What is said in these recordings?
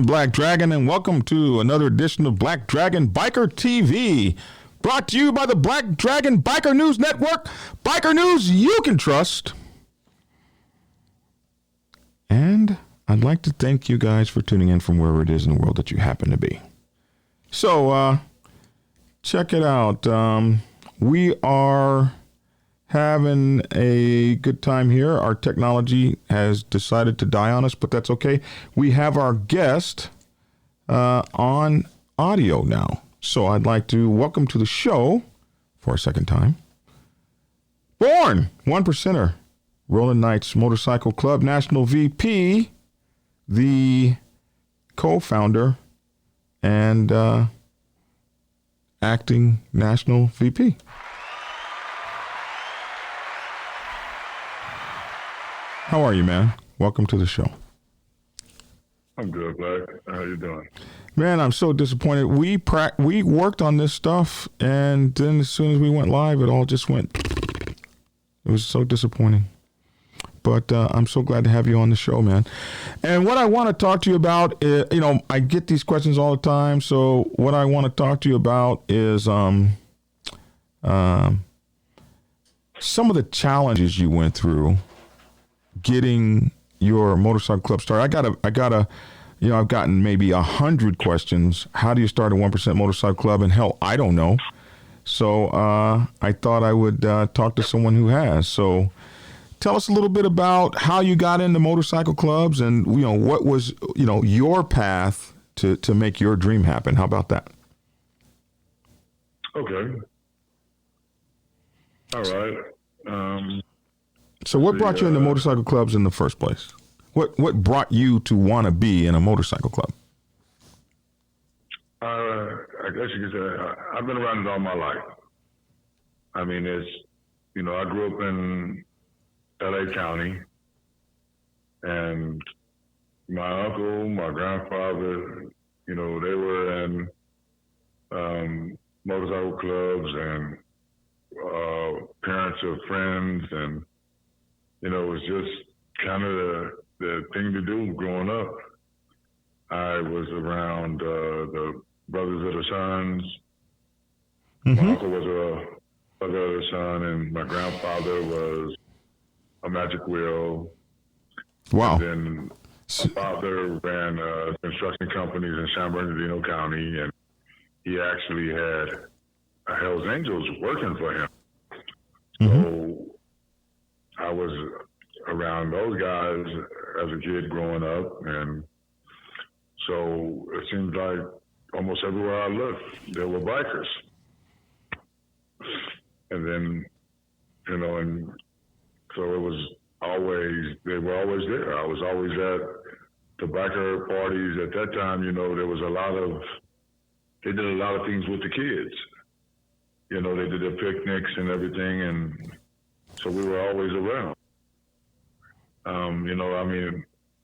I'm Black Dragon, and welcome to another edition of Black Dragon Biker TV. Brought to you by the Black Dragon Biker News Network. Biker news you can trust. And I'd like to thank you guys for tuning in from wherever it is in the world that you happen to be. So, check it out. We are having a good time here. Our technology has decided to die on us, but that's okay. We have our guest on audio now. So I'd like to welcome to the show for a second time, Born, one percenter, Rollin Knights Motorcycle Club National VP, the co-founder and acting national VP. How are you, man? Welcome to the show. I'm good, Black. How you doing? Man, I'm so disappointed. We worked on this stuff, and then as soon as we went live, it all just went. It was so disappointing. But I'm so glad to have you on the show, man. And what I want to talk to you about is, I get these questions all the time. So what I want to talk to you about is some of the challenges you went through getting your motorcycle club started. I've gotten maybe 100 questions. How do you start a 1% motorcycle club? And hell, I don't know. So I thought I would talk to someone who has. So tell us a little bit about how you got into motorcycle clubs and, what was, your path to make your dream happen. How about that? Okay. All right. So what brought you into motorcycle clubs in the first place? What brought you to want to be in a motorcycle club? I guess you could say I've been around it all my life. I mean, I grew up in LA County, and my uncle, my grandfather, they were in motorcycle clubs, and parents of friends, and it was just kind of the thing to do growing up. I was around the Brothers of the Sons. Mm-hmm. My uncle was a Brother of the Sun, and my grandfather was a Magic Wheel. Wow. And then my father ran construction companies in San Bernardino County, and he actually had Hell's Angels working for him. Mm-hmm. So I was around those guys as a kid growing up, and so it seems like almost everywhere I looked, there were bikers. And then, and so it was they were always there. I was always at the biker parties. At that time, there was they did a lot of things with the kids. They did their picnics and everything, and so we were always around.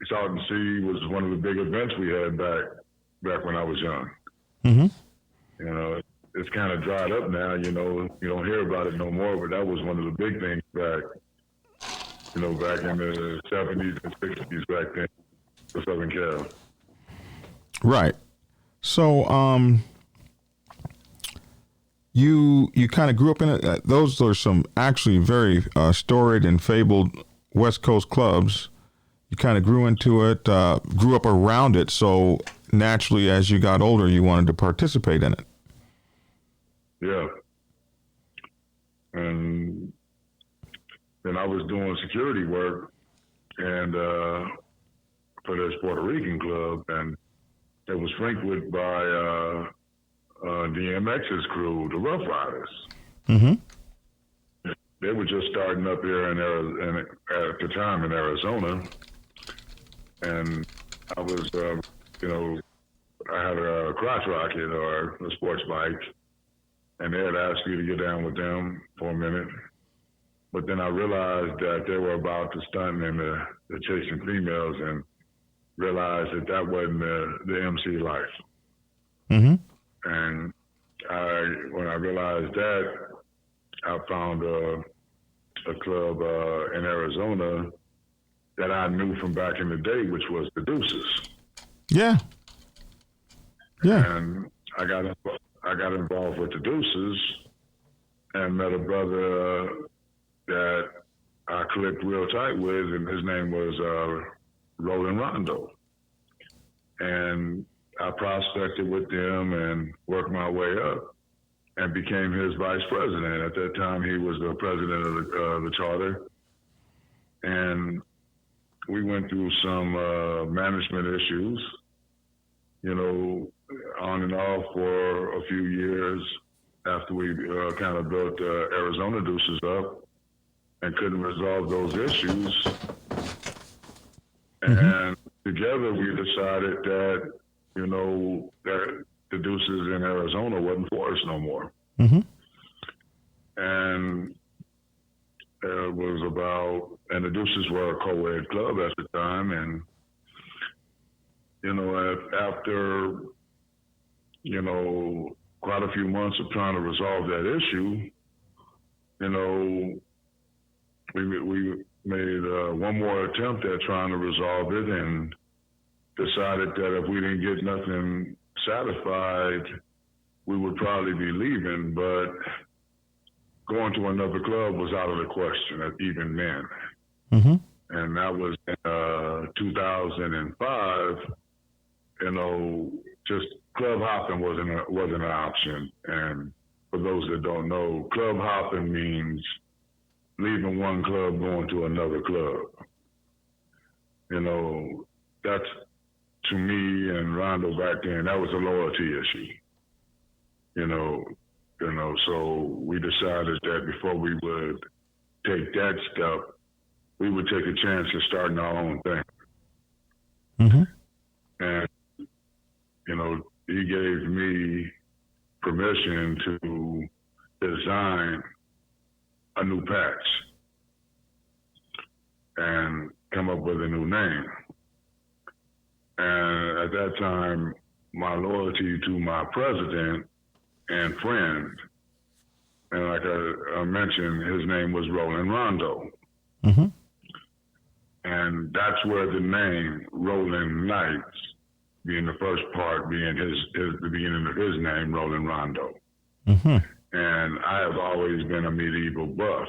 Southern Sea was one of the big events we had back when I was young. Mm-hmm. It's kind of dried up now, you don't hear about it no more, but that was one of the big things back in the 70s and 60s back then for Southern Cal. Right. So, you kind of grew up in it. Those are some actually very storied and fabled West Coast clubs. You kind of grew into it, grew up around it. So naturally, as you got older, you wanted to participate in it. Yeah. And then I was doing security work and for this Puerto Rican club, and it was frequented by DMX's crew, the Rough Riders. Mm-hmm. They were just starting up here at the time in Arizona, and I was, I had a crotch rocket or a sports bike, and they had asked me to get down with them for a minute. But then I realized that they were about to stunt and the chasing females, and realized that wasn't the MC life. Mm-hmm. And when I realized that, I found a club in Arizona that I knew from back in the day, which was the Deuces. Yeah. Yeah. And I got involved with the Deuces and met a brother that I clicked real tight with, and his name was Rollin Rondo. And I prospected with them and worked my way up and became his vice president. At that time, he was the president of the charter. And we went through some management issues, you know, on and off for a few years after we kind of built Arizona Deuces up and couldn't resolve those issues. And together we decided that, you know, that the Deuces in Arizona wasn't for us no more. And it was about, and the Deuces were a co-ed club at the time. And, you know, after, you know, quite a few months of trying to resolve that issue, you know, we made one more attempt at trying to resolve it and decided that if we didn't get nothing satisfied, we would probably be leaving. But going to another club was out of the question, even then. And that was in 2005. You know, just club hopping wasn't an option. And for those that don't know, club hopping means leaving one club, going to another club. You know, that's, to me and Rondo back then, that was a loyalty issue. You know, so we decided that before we would take that step, we would take a chance at starting our own thing. And, you know, he gave me permission to design a new patch and come up with a new name. And at that time, my loyalty to my president and friend, and like I mentioned, his name was Rollin Rondo. And that's where the name Rollin Knights, being the first part being the beginning of his name, Rollin Rondo. And I have always been a medieval buff.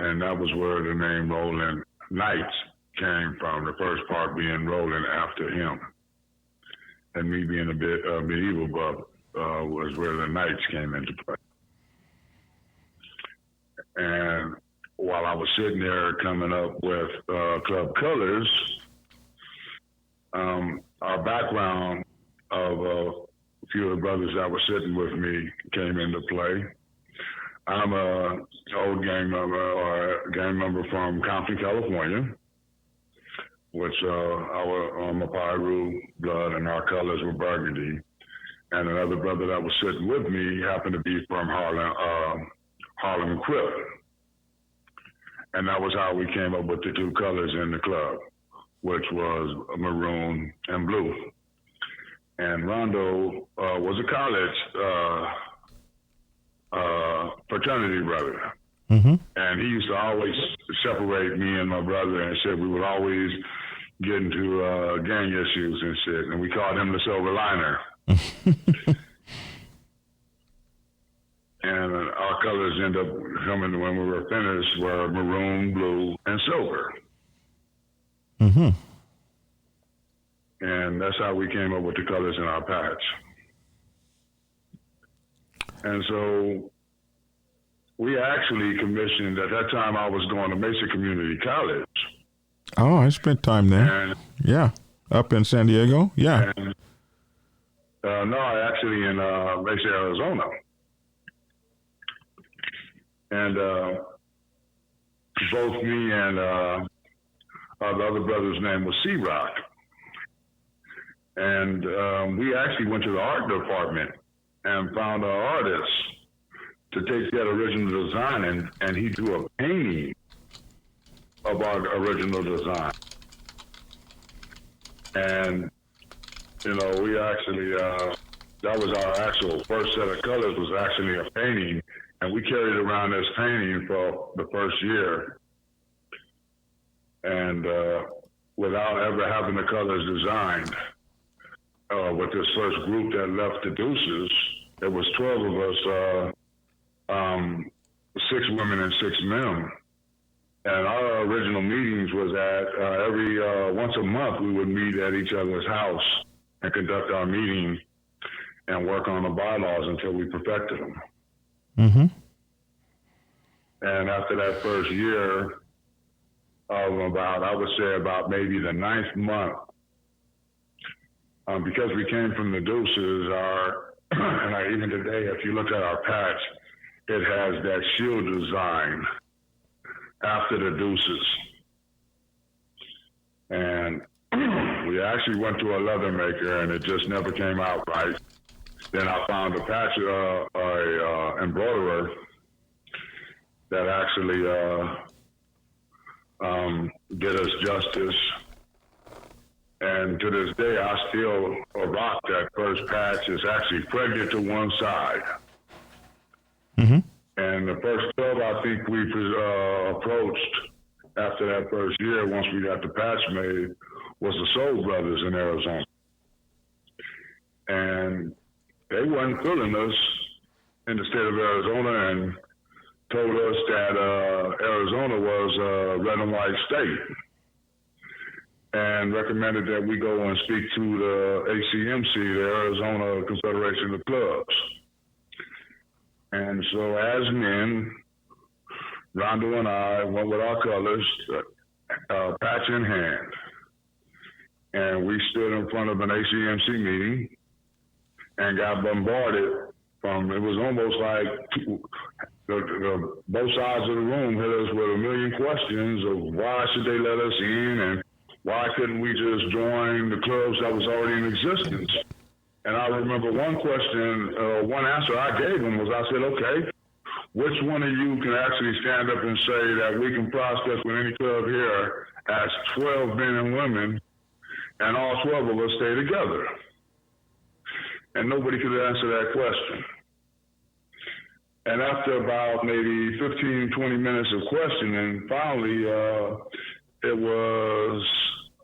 And that was where the name Rollin Knights came from, the first part being Rollin after him. And me being a medieval buff was where the Knights came into play. And while I was sitting there coming up with club colors, our background of a few of the brothers that were sitting with me came into play. I'm a old gang member from Compton, California, which I'm a Piru blood and our colors were burgundy. And another brother that was sitting with me happened to be from Harlem Crip. And that was how we came up with the two colors in the club, which was maroon and blue. And Rondo was a college fraternity brother. And he used to always separate me and my brother and said we would always get into gang issues and shit. And we called him the Silver Liner. And our colors end up coming when we were finished were maroon, blue, and silver. And that's how we came up with the colors in our patch. And so we actually commissioned, at that time I was going to Mesa Community College. Oh, I spent time there. Yeah. Up in San Diego? Yeah. And, no, actually in Mesa, Arizona. And both me and the other brother's name was C-Rock. And we actually went to the art department and found an artist to take that original design and he drew a painting of our original design. And, you know, we actually, that was our actual first set of colors was actually a painting. And we carried around this painting for the first year. And without ever having the colors designed. with this first group that left the Deuces. There was 12 of us, 6 women and 6 men. And our original meetings was at every once a month we would meet at each other's house and conduct our meeting and work on the bylaws until we perfected them. Mm-hmm. And after that first year of I would say about maybe the 9th month, because we came from the Deuces, and even today, if you look at our patch, it has that shield design after the Deuces. And we actually went to a leather maker, and it just never came out right. Then I found a patch embroiderer that actually did us justice. And to this day, I still rock that first patch. It's actually pregnant to one side. Mm-hmm. And the first 12 I think we approached after that first year, once we got the patch made, was the Soul Brothers in Arizona. And they weren't feeling us in the state of Arizona and told us that Arizona was a red and white state, and recommended that we go and speak to the ACMC, the Arizona Confederation of Clubs. And so as men, Rondo and I went with our colors, patch in hand. And we stood in front of an ACMC meeting and got bombarded it was almost like both sides of the room hit us with a million questions of why should they let us in and why couldn't we just join the clubs that was already in existence? And I remember one question, one answer I gave them was, I said, okay, which one of you can actually stand up and say that we can prospect with any club here as 12 men and women and all 12 of us stay together? And nobody could answer that question. And after about maybe 15, 20 minutes of questioning, finally, it was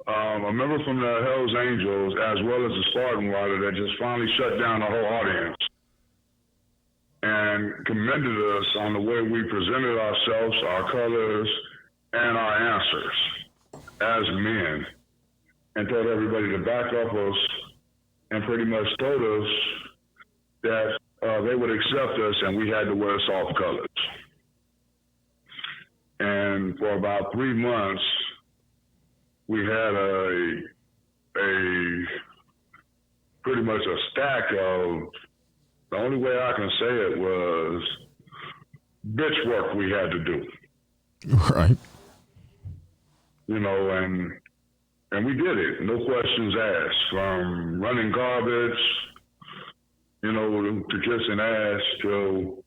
a member from the Hells Angels, as well as the Spartan Rider, that just finally shut down the whole audience and commended us on the way we presented ourselves, our colors, and our answers as men, and told everybody to back off us, and pretty much told us that they would accept us and we had to wear soft colors. And for about 3 months, we had a pretty much a stack of, the only way I can say it was bitch work we had to do. Right. You know, and we did it, no questions asked, from running garbage, you know, to kissing ass to,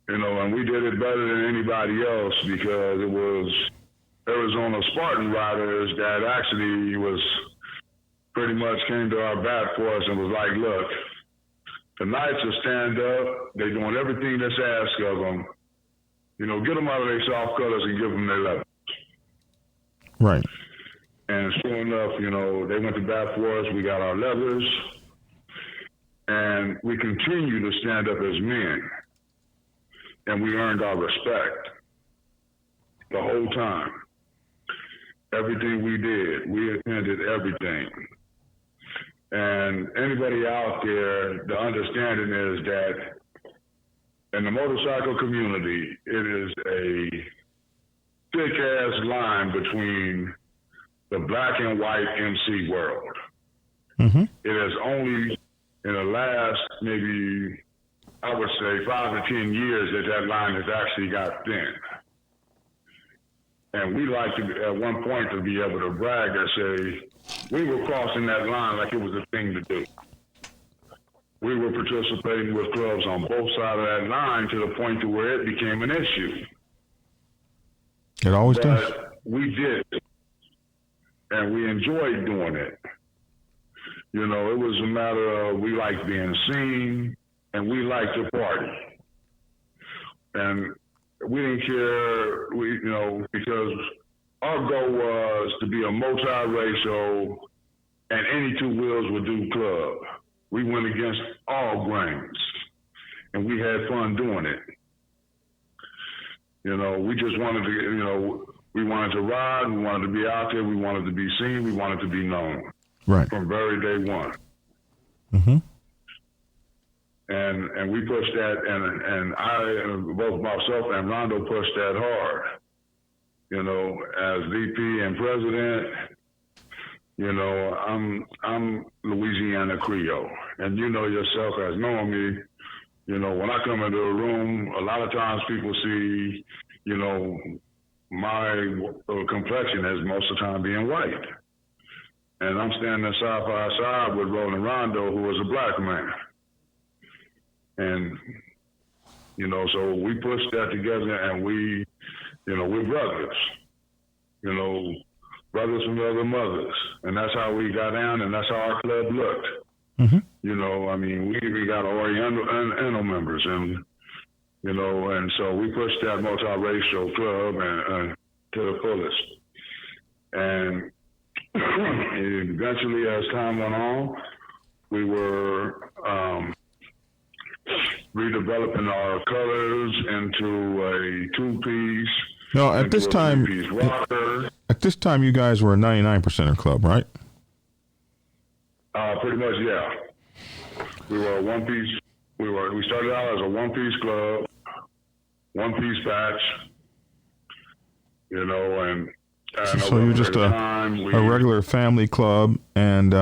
you know, and we did it better than anybody else because it was Arizona Spartan Riders that actually was pretty much came to our bat for us and was like, look, the Knights will stand up, they're doing everything that's asked of them, you know, get them out of their soft colors and give them their leathers. Right. And sure enough, you know, they went to bat for us, we got our leathers, and we continue to stand up as men. And we earned our respect the whole time. Everything we did, we attended everything. And anybody out there, the understanding is that in the motorcycle community, it is a thick-ass line between the black and white MC world. Mm-hmm. It is only in the last maybe, I would say, 5 to 10 years that line has actually got thin. And we like to, at one point, to be able to brag and say, we were crossing that line like it was a thing to do. We were participating with clubs on both sides of that line to the point to where it became an issue. It always does. But we did it, and we enjoyed doing it. You know, it was a matter of we liked being seen, and we liked to party. And we didn't care, you know, because our goal was to be a multiracial and any two wheels would do club. We went against all grains, and we had fun doing it. We just wanted to, we wanted to ride, we wanted to be out there, we wanted to be seen, we wanted to be known. Right. From very day one. Mm-hmm. And we pushed that, and I, both myself and Rondo pushed that hard. As VP and president, I'm Louisiana Creole, and yourself as knowing me. When I come into a room, a lot of times people see, my complexion as most of the time being white. And I'm standing side by side with Rollin Rondo, who was a black man. And, so we pushed that together, and we're brothers. Brothers from other mothers. And that's how we got down, and that's how our club looked. Mm-hmm. We even got Oriental members, and so we pushed that multiracial club and to the fullest. And eventually, as time went on, we were redeveloping our colors into a two-piece. No, at this time, you guys were a 99%er club, right? Pretty much, yeah. We were a one-piece. We started out as a one-piece club, one-piece batch. And so you're just a regular family club, and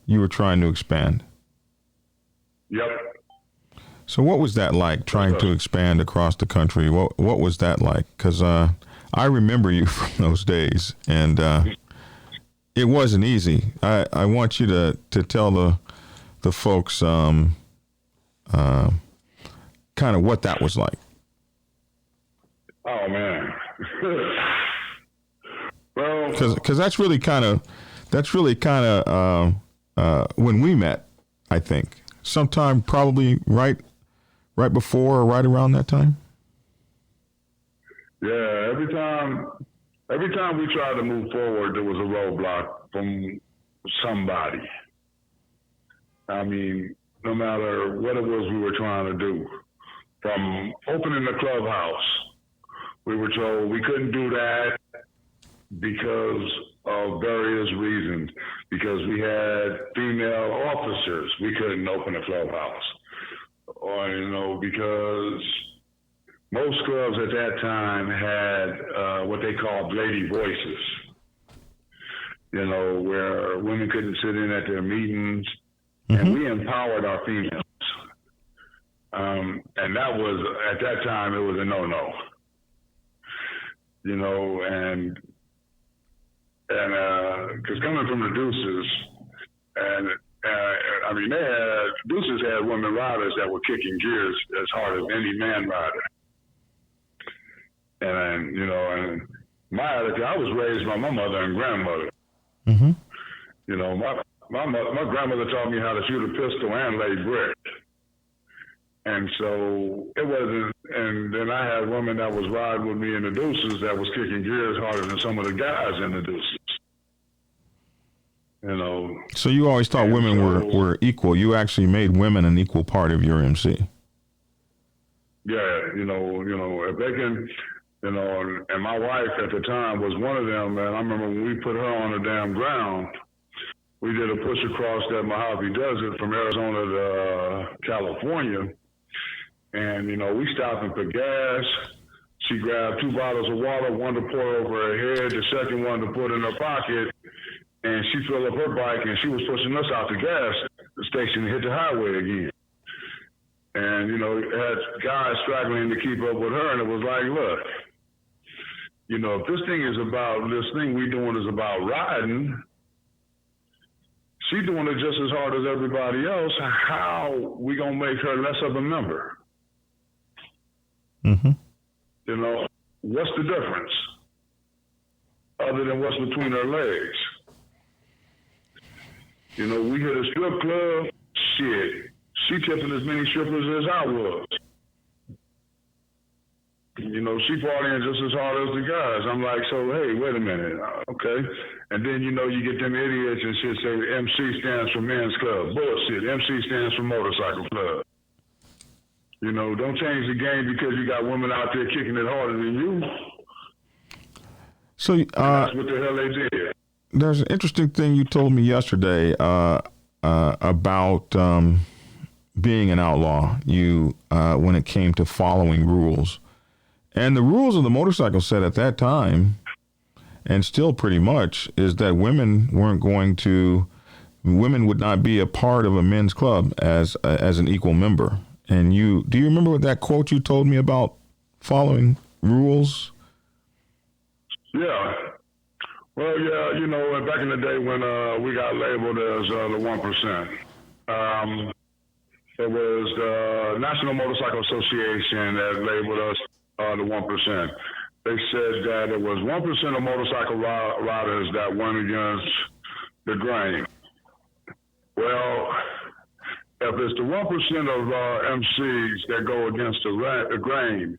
you were trying to expand. Yep. So what was that like, trying to expand across the country? What was that like? Because I remember you from those days, and it wasn't easy. I want you to tell the folks kind of what that was like. Oh man. Well, because that's really kind of when we met, I think, sometime probably right before or right around that time. Yeah, every time we tried to move forward, there was a roadblock from somebody. I mean, no matter what it was we were trying to do, from opening the clubhouse, we were told we couldn't do that because of various reasons. Because we had female officers, we couldn't open a clubhouse. Or, because most clubs at that time had what they called lady voices, where women couldn't sit in at their meetings, mm-hmm. and we empowered our females. And that was, at that time, it was a no-no. And because coming from the Deuces, and Deuces had women riders that were kicking gears as hard as any man rider. And, and my attitude, I was raised by my mother and grandmother. Mm-hmm. My grandmother taught me how to shoot a pistol and lay brick. And so it wasn't, and then I had women that was riding with me in the Deuces that was kicking gears harder than some of the guys in the Deuces. So you always thought women were equal. You actually made women an equal part of your MC. Yeah, if they can, and my wife at the time was one of them, and I remember when we put her on the damn ground, we did a push across that Mojave Desert from Arizona to California. And, we stopped for gas. She grabbed 2 bottles of water, one to pour over her head, the second one to put in her pocket. And she filled up her bike, and she was pushing us out the gas station to hit the highway again. And, had guys struggling to keep up with her. And it was like, look, if this thing we doing is about riding, she doing it just as hard as everybody else. How we gonna make her less of a member? Mm-hmm. What's the difference other than what's between her legs? We hit a strip club. Shit, she tipping as many strippers as I was. she partying just as hard as the guys. I'm like, so hey, wait a minute, okay. And then you get them idiots and shit say MC stands for men's club. Bullshit. MC stands for motorcycle club. Don't change the game because you got women out there kicking it harder than you. So that's what the hell they did. There's an interesting thing you told me yesterday about being an outlaw. You when it came to following rules, and the rules of the motorcycle set at that time, and still pretty much, is that women would not be a part of a men's club as an equal member. And do you remember what that quote you told me about following rules? Yeah. Well, yeah, back in the day when we got labeled as the 1%, it was the National Motorcycle Association that labeled us the 1%. They said that it was 1% of motorcycle riders that went against the grain. Well, if it's the 1% of MCs that go against the grain,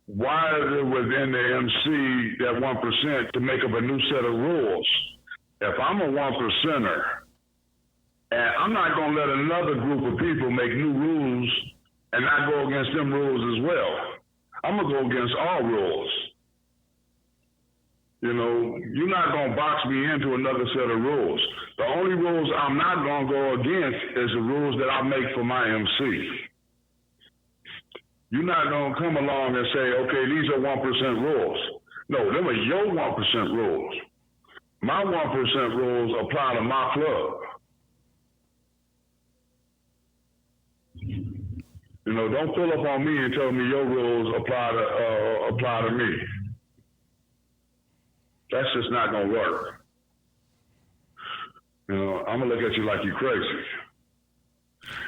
why is it within the MC that 1% to make up a new set of rules? If I'm a 1%er, and I'm not going to let another group of people make new rules and not go against them rules as well. I'm going to go against all rules. You're not going to box me into another set of rules. The only rules I'm not going to go against is the rules that I make for my MC. You're not going to come along and say, okay, these are 1% rules. No, them are your 1% rules. My 1% rules apply to my club. Don't pull up on me and tell me your rules apply to me. That's just not going to work. I'm going to look at you like you're crazy.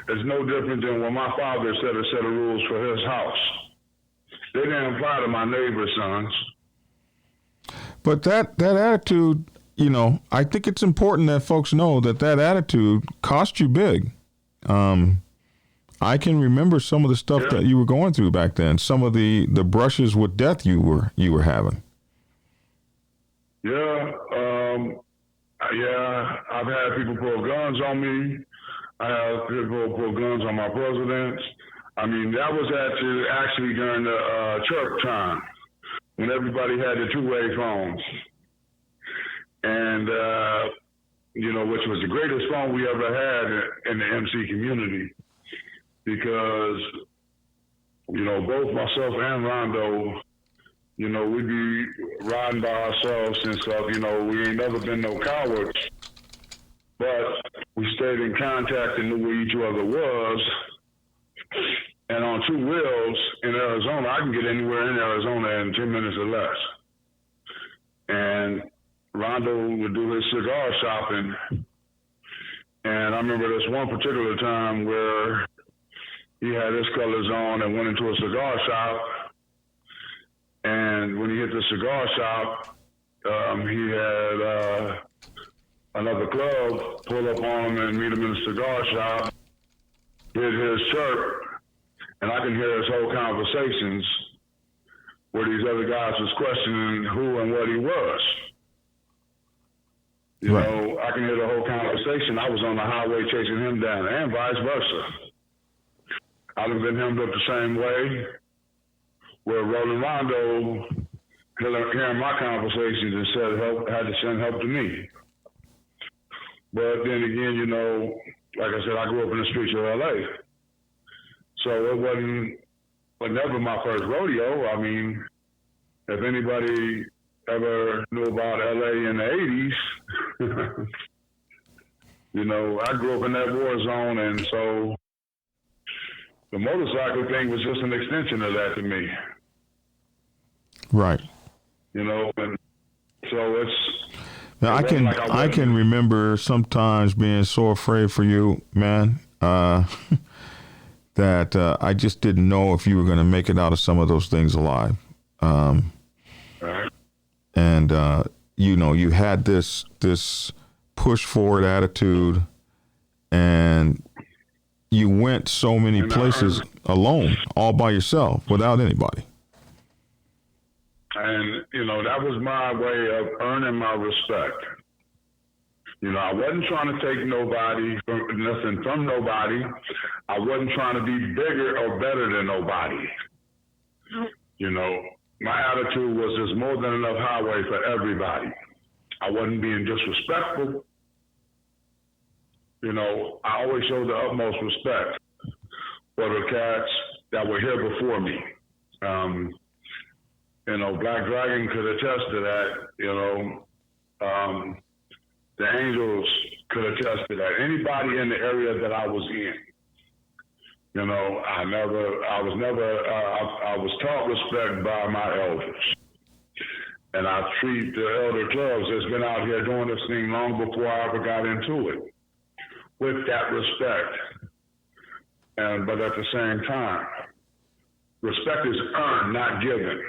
It's no different than when my father set a set of rules for his house. They didn't apply to my neighbor's sons. But that attitude, I think it's important that folks know that attitude cost you big. I can remember some of the stuff that you were going through back then, some of the brushes with death you were having. Yeah, I've had people pull guns on me. I have people pull guns on my presidents. I mean, that was actually during the church time when everybody had the two-way phones. And, which was the greatest phone we ever had in the MC community because, both myself and Rondo, we'd be riding by ourselves and stuff. We ain't never been no cowards, but we stayed in contact and knew where each other was. And on two wheels in Arizona, I can get anywhere in Arizona in 10 minutes or less. And Rondo would do his cigar shopping. And I remember this one particular time where he had his colors on and went into a cigar shop. And when he hit the cigar shop, he had another club pull up on him and meet him in the cigar shop, hit his shirt, and I can hear his whole conversations where these other guys was questioning who and what he was. I can hear the whole conversation. I was on the highway chasing him down, and vice versa. I'd have been hemmed up the same way, where Rollin Rondo, hearing my conversations and had to send help to me. But then again, like I said, I grew up in the streets of LA. So it was never my first rodeo. I mean, if anybody ever knew about LA in the 80s, I grew up in that war zone, and so the motorcycle thing was just an extension of that to me. Right. And so it's. Now, I can remember sometimes being so afraid for you, man, that I just didn't know if you were going to make it out of some of those things alive. Right. And you had this push forward attitude, and you went so many places alone, all by yourself, without anybody. And, that was my way of earning my respect. I wasn't trying to take nothing from nobody. I wasn't trying to be bigger or better than nobody. My attitude was there's more than enough highway for everybody. I wasn't being disrespectful. I always showed the utmost respect for the cats that were here before me. Black Dragon could attest to that. The Angels could attest to that. Anybody in the area that I was in, I was taught respect by my elders. And I treat the elder clubs that's been out here doing this thing long before I ever got into it with that respect. But at the same time, respect is earned, not given.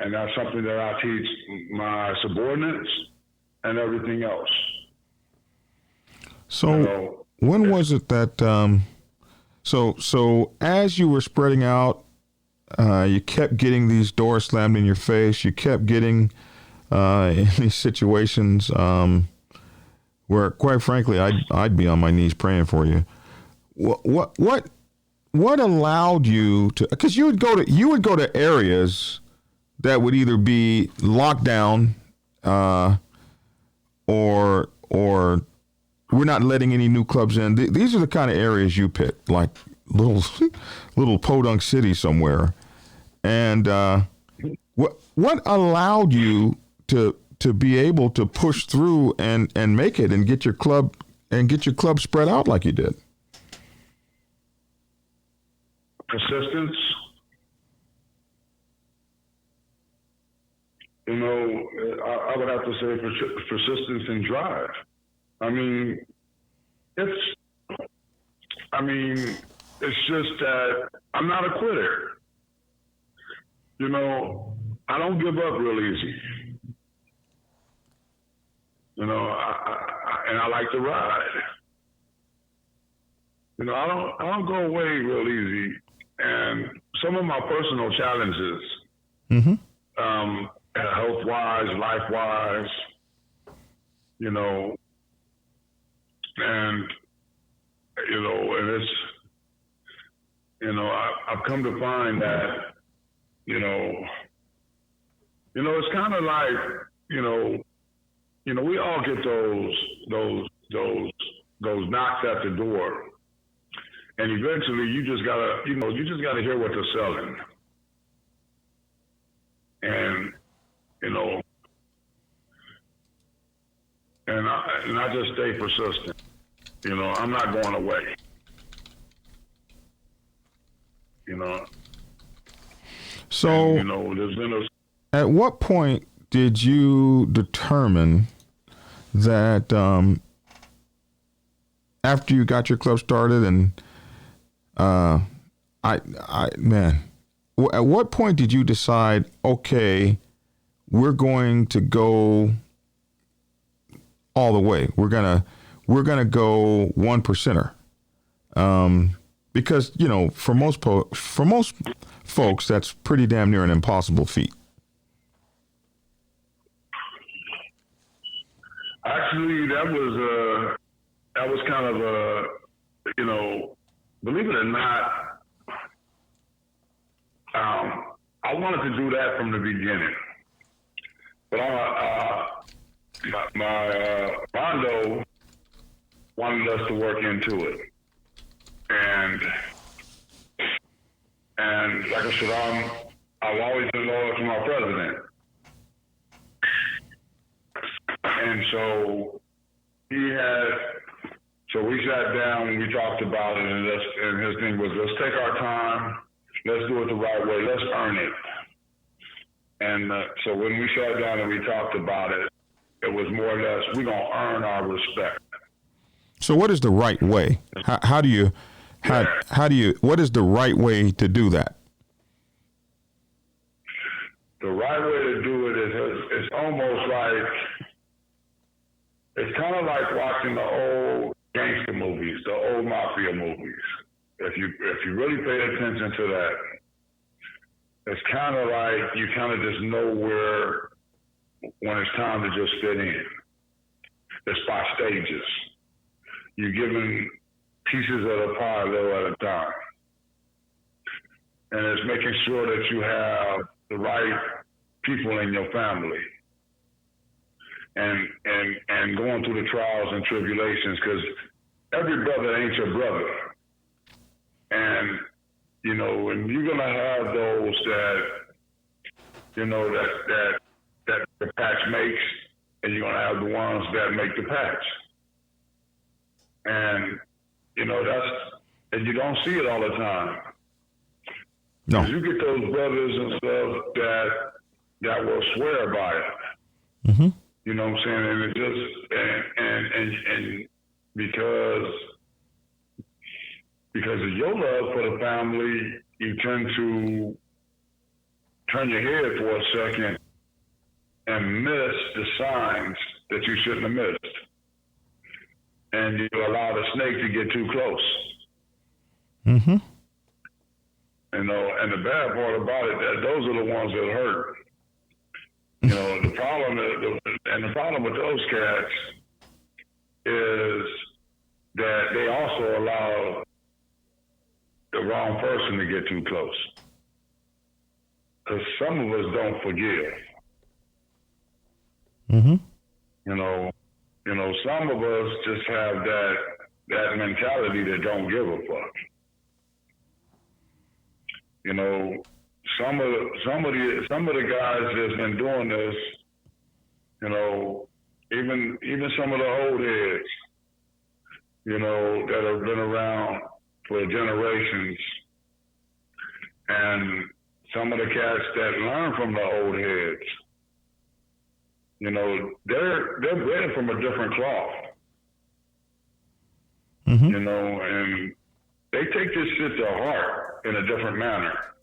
And that's something that I teach my subordinates and everything else. So when was it that, so as you were spreading out, you kept getting these doors slammed in your face, you kept getting in these situations where, quite frankly, I'd be on my knees praying for you. What allowed you to? Because you would go to areas that would either be locked down, or we're not letting any new clubs in. These are the kind of areas you pick, like little podunk city somewhere. And what allowed you to be able to push through and make it and get your club spread out like you did? Persistence. I would have to say persistence and drive. It's just that I'm not a quitter. I don't give up real easy. And I like to ride. I don't go away real easy. And some of my personal challenges, health-wise, life-wise, and it's, I've come to find that, it's kind of like, we all get those knocks at the door, and eventually you just gotta hear what they're selling, and and I just stay persistent. I'm not going away. So, and, there's been at what point did you determine that after you got your club started and at what point did you decide, okay, we're going to go all the way. We're gonna go 1%er. Because for most folks, that's pretty damn near an impossible feat. Actually, that was kind of a, believe it or not, I wanted to do that from the beginning, but my Rondo wanted us to work into it, and like I said, I've always been loyal to my president. And so we sat down and we talked about it, and his thing was, let's take our time, let's do it the right way, let's earn it. And so when we sat down and we talked about it, it was more or less, we're going to earn our respect. So what is the right way? How do you, what is the right way to do that? The right way to do it is, it's almost like, it's kind of like watching the old gangster movies, the old mafia movies. If you really pay attention to that, it's kind of like you kind of just know when it's time to just fit in. It's by stages. You're given pieces of the pie a little at a time. And it's making sure that you have the right people in your family. And going through the trials and tribulations, because every brother ain't your brother. And, you know, and you're going to have those that, you know, that the patch makes, and you're going to have the ones that make the patch. And, you know, and you don't see it all the time. No. You get those brothers and stuff that will swear by it. Mm-hmm. You know what I'm saying? And it just, and because of your love for the family, you tend to turn your head for a second and miss the signs that you shouldn't have missed. And you allow the snake to get too close. Mm-hmm. You know, and the bad part about it, that those are the ones that hurt. You know, the problem with those cats is that they also allow the wrong person to get too close. Because some of us don't forgive. Mm-hmm. You know, some of us just have that mentality that don't give a fuck. You know, some of the guys that's been doing this, you know, even some of the old heads, you know, that have been around for generations, and some of the cats that learn from the old heads, you know, they're bred from a different cloth. Mm-hmm. You know, and they take this shit to heart in a different manner.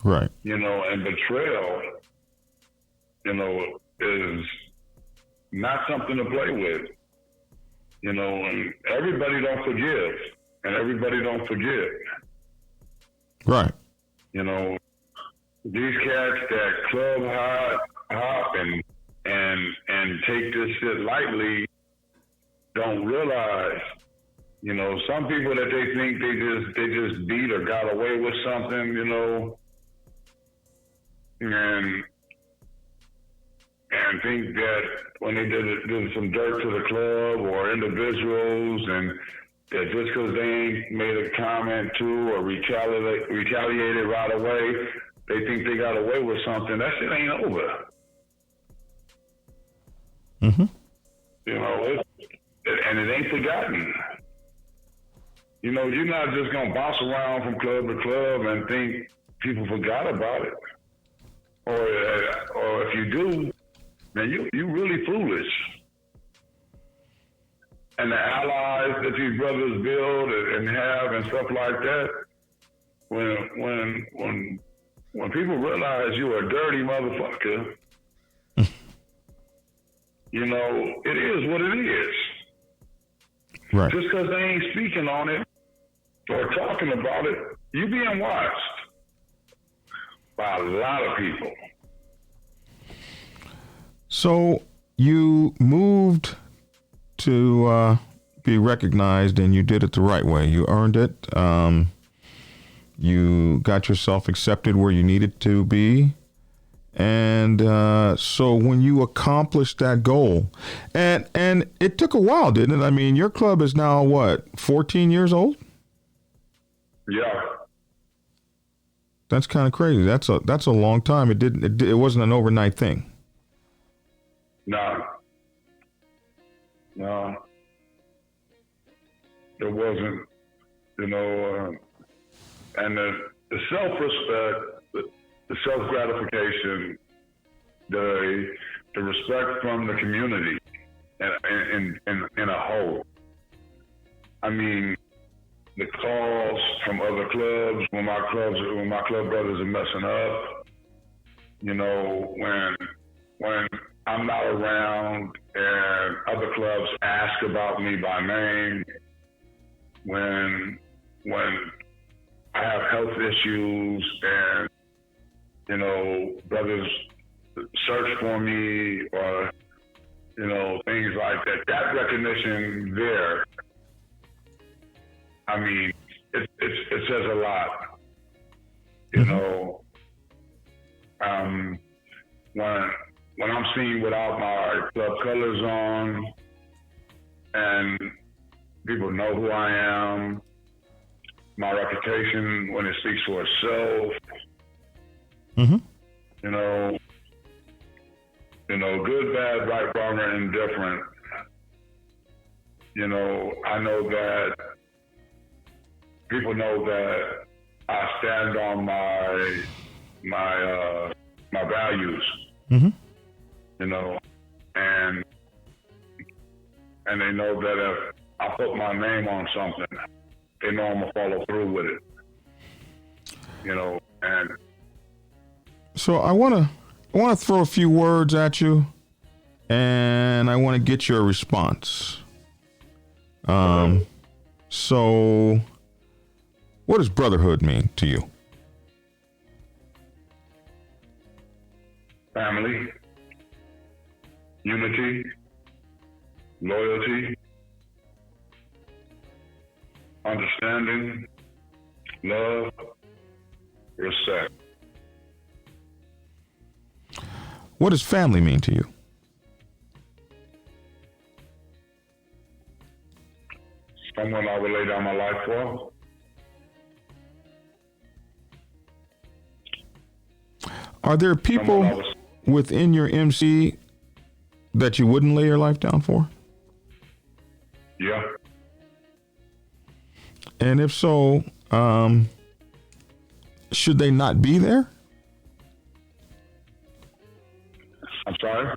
Right. You know, and betrayal, you know, is not something to play with. You know, and everybody don't forgive, and everybody don't forget. Right. You know, these cats that club hop and take this shit lightly don't realize, you know, some people that they think they just beat or got away with something, you know, and think that when they did some dirt to the club or individuals, and that just because they ain't made a comment to or retaliated right away, they think they got away with something. That shit ain't over. Mm-hmm. You know, and it ain't forgotten. You know, you're not just gonna bounce around from club to club and think people forgot about it. Or if you do, then you really foolish. And the allies that these brothers build and have and stuff like that, when people realize you're a dirty motherfucker, you know, it is what it is. Right. Just because they ain't speaking on it or talking about it, you being watched by a lot of people. So you moved to be recognized, and you did it the right way. You earned it. You got yourself accepted where you needed to be. And so when you accomplished that goal, and it took a while, didn't it? I mean, your club is now, what, 14 years old? Yeah. That's kind of crazy. That's a long time. It wasn't an overnight thing. No. It wasn't, you know, and the self-respect, the self-gratification, the respect from the community in a whole. I mean, the calls from other clubs when my club brothers are messing up, you know, when I'm not around and other clubs ask about me by name, when I have health issues and brothers search for me or, things like that. That recognition there, I mean, it says a lot. When I'm seen without my club colors on and people know who I am, my reputation when it speaks for itself, good, bad, right, wrong, or indifferent. I know that people know that I stand on my values. And they know that if I put my name on something, they know I'm gonna follow through with it. And so I want to throw a few words at you, and I want to get your response. So what does brotherhood mean to you? Family, unity, loyalty, understanding, love, respect. What does family mean to you? Someone I would lay down my life for. Are there people within your MC that you wouldn't lay your life down for? Yeah. And if so, should they not be there? I'm sorry?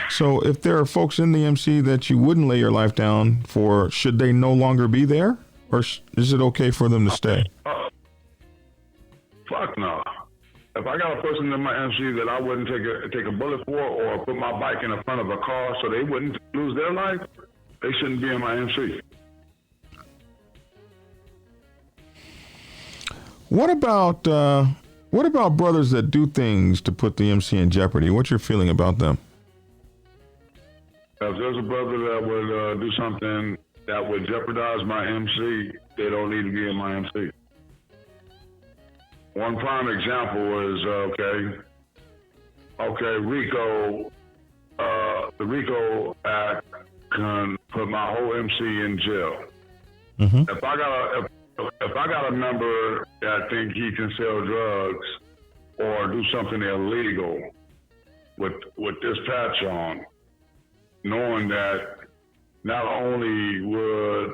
So if there are folks in the MC that you wouldn't lay your life down for, should they no longer be there? Or is it okay for them to stay? Fuck no. If I got a person in my MC that I wouldn't take a bullet for or put my bike in the front of a car so they wouldn't lose their life, they shouldn't be in my MC. What about brothers that do things to put the MC in jeopardy? What's your feeling about them? If there's a brother that would do something that would jeopardize my MC, they don't need to be in my MC. One prime example is, RICO, the RICO Act can put my whole MC in jail. If I got a member that think he can sell drugs or do something illegal with this patch on, knowing that not only would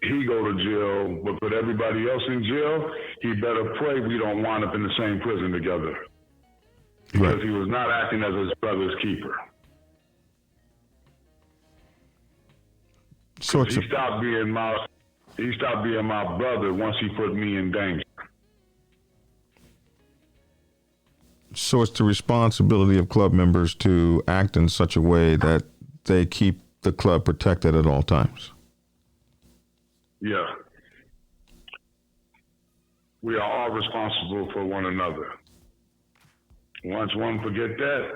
he go to jail, but put everybody else in jail, he better pray we don't wind up in the same prison together. Because he was not acting as his brother's keeper. So he stopped being my brother once he put me in danger. So it's the responsibility of club members to act in such a way that they keep the club protected at all times. Yeah. We are all responsible for one another. Once one forget that,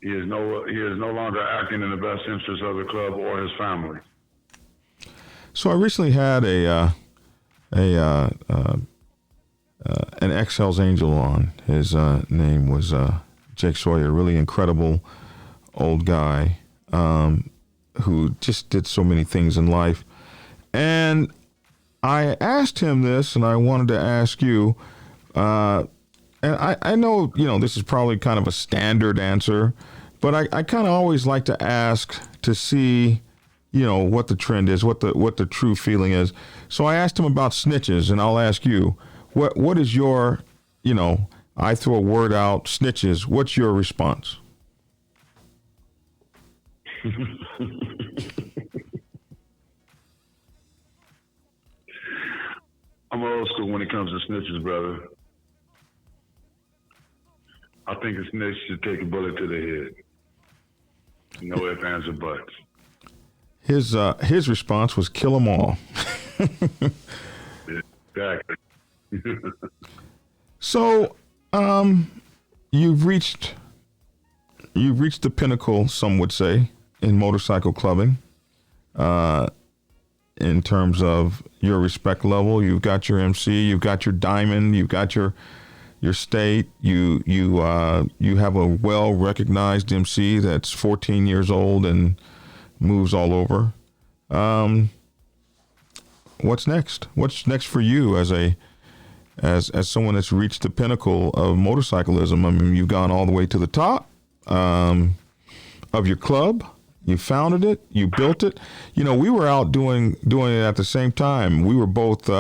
he is no longer acting in the best interest of the club or his family. So I recently had an ex-Hells Angel on. His name was Jake Sawyer, really incredible old guy who just did so many things in life. And I asked him this, and I wanted to ask you, and I know, this is probably kind of a standard answer, but I kind of always like to ask to see, what the trend is, what the true feeling is. So I asked him about snitches, and I'll ask you, what is your, I throw a word out, snitches, what's your response? I'm old school when it comes to snitches, brother. I think a snitch should take a bullet to the head. No ifs, ands, or buts. His response was kill them all. Exactly. So You've reached the pinnacle, some would say, in motorcycle clubbing. In terms of your respect level, you've got your MC, you've got your diamond, you've got your state. You have a well recognized MC that's 14 years old and moves all over. What's next? What's next for you as someone that's reached the pinnacle of motorcyclism? I mean, you've gone all the way to the top of your club. You founded it. You built it. You know, we were out doing it at the same time. We were both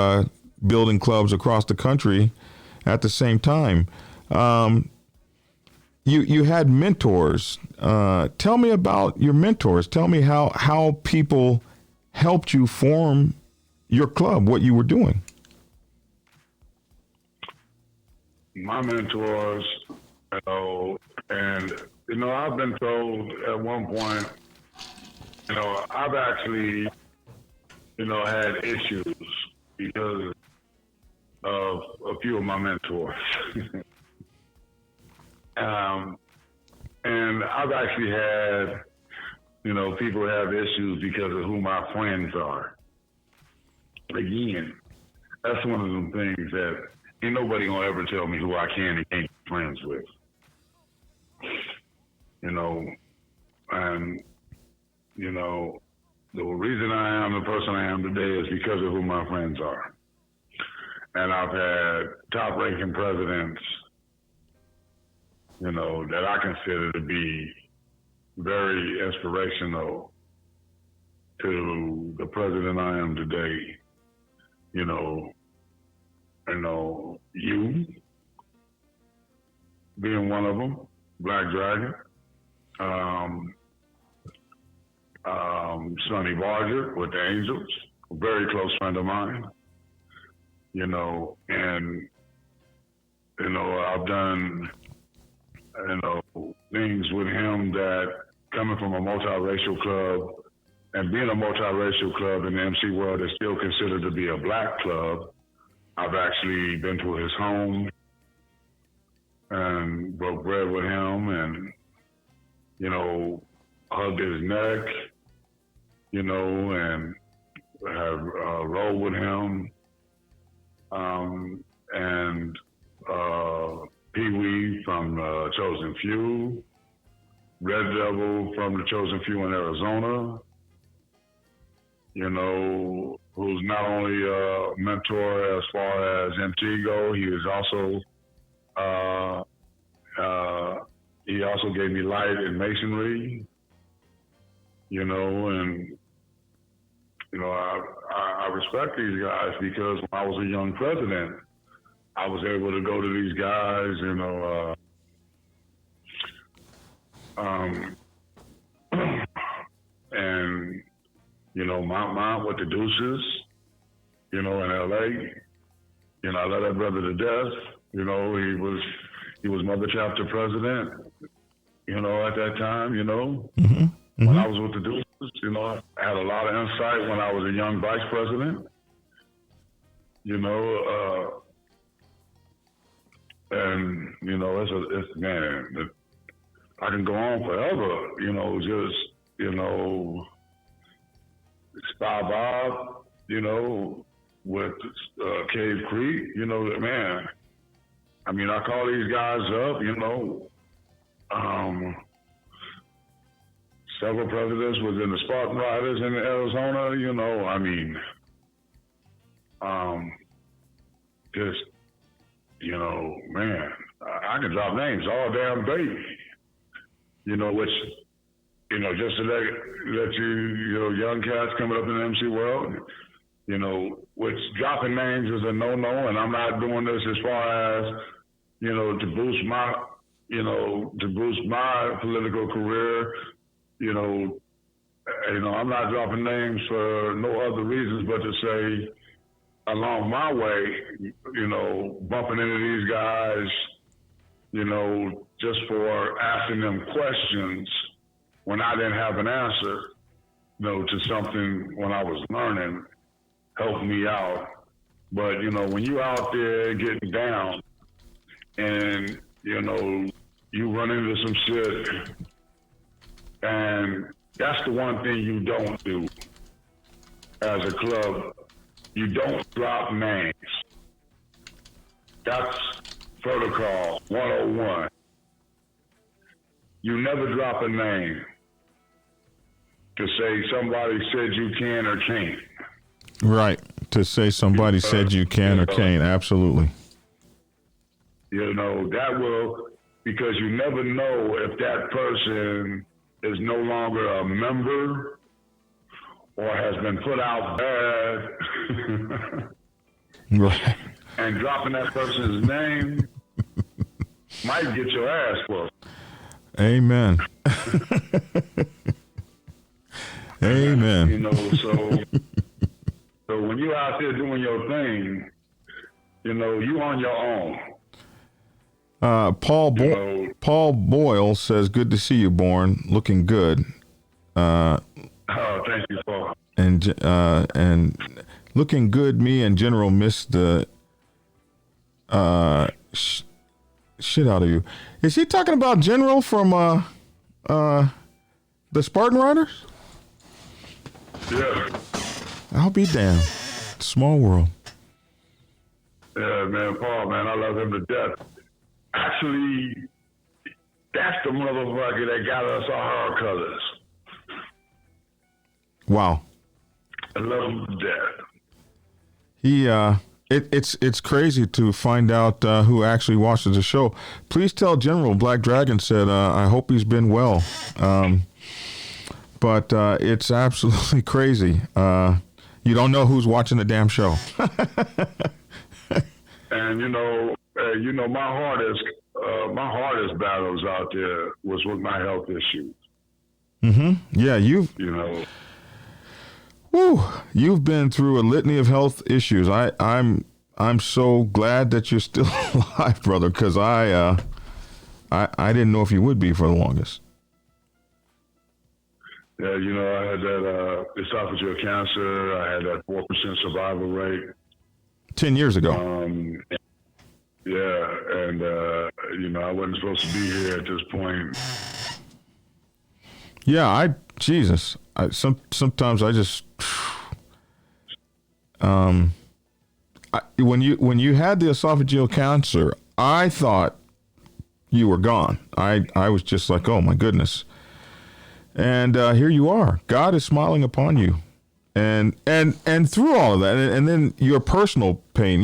building clubs across the country at the same time. You had mentors. Tell me about your mentors. Tell me how people helped you form your club, what you were doing. My mentors, and I've been told at one point, I've actually, had issues because of a few of my mentors. And I've actually had, people have issues because of who my friends are. Again, that's one of them things that ain't nobody gonna ever tell me who I can and can't be friends with. The reason I am the person I am today is because of who my friends are. And I've had top-ranking presidents, that I consider to be very inspirational to the president I am today. You being one of them, Black Dragon, Sonny Barger with the Angels, a very close friend of mine, and, I've done, things with him that coming from a multiracial club and being a multiracial club in the MC world is still considered to be a black club. I've actually been to his home and broke bread with him and, hugged his neck, and have rolled with him. And Pee Wee from Chosen Few, Red Devil from the Chosen Few in Arizona, who's not only a mentor as far as MT go, he is also, he also gave me light in masonry, and, I respect these guys because when I was a young president, I was able to go to these guys, and, Mount with the Deuces, in LA. I love that brother to death. He was Mother Chapter president, at that time, when I was with the Deuces, I had a lot of insight when I was a young vice president, and, it's man, I can go on forever, Star Bob, with Cave Creek, man. I mean, I call these guys up, several presidents was in the Spartan Riders in Arizona, just, man, I can drop names all damn day, which, just to let you, young cats coming up in the MC world, which dropping names is a no-no, and I'm not doing this as far as, to boost my political career, I'm not dropping names for no other reasons but to say, along my way, bumping into these guys, just for asking them questions when I didn't have an answer, to something when I was learning, helped me out. But, when you out there getting down, and you run into some shit, and that's the one thing you don't do as a club. You don't drop names. That's protocol 101. You never drop a name to say somebody said you can or can't. Right. To say somebody said you can or can't. Absolutely. That will, because you never know if that person is no longer a member or has been put out bad. Right. And dropping that person's name might get your ass whooped. Amen. Amen. So when you're out there doing your thing, you on your own. Paul Boyle says, "Good to see you, Born. Looking good." Thank you, Paul. And looking good. Me and General missed the shit out of you. Is he talking about General from the Spartan Riders? Yeah. I'll be damned. Small world. Yeah, man, Paul, man, I love him to death. Actually, that's the motherfucker that got us our colors. Wow. I love him to death. He it's crazy to find out who actually watches the show. Please tell General Black Dragon said I hope he's been well. But it's absolutely crazy. You don't know who's watching the damn show. And my hardest battles out there was with my health issues. Mm-hmm. Yeah, you've been through a litany of health issues. I'm so glad that you're still alive, brother, because I didn't know if you would be for the longest. Yeah, I had that esophageal cancer. I had that 4% survival rate. 10 years ago. Yeah, and I wasn't supposed to be here at this point. Yeah, sometimes I just when you had the esophageal cancer, I thought you were gone. I was just like, oh my goodness. And here you are. God is smiling upon you, and through all of that, and then your personal pain.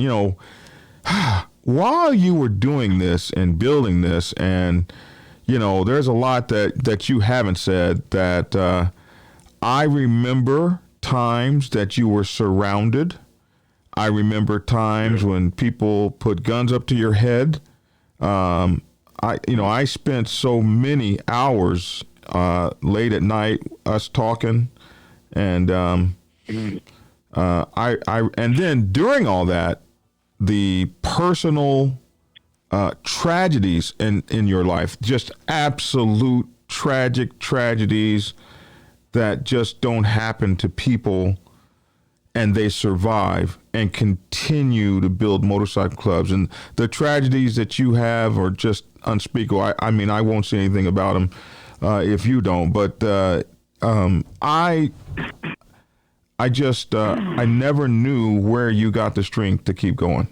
While you were doing this and building this, and there's a lot that you haven't said. That I remember times that you were surrounded. I remember times when people put guns up to your head. I spent so many hours late at night, us talking, and and then during all that, the personal tragedies in your life, just absolute tragic tragedies that just don't happen to people, and they survive and continue to build motorcycle clubs. And the tragedies that you have are just unspeakable. I mean, I won't say anything about them if you don't, but I never knew where you got the strength to keep going.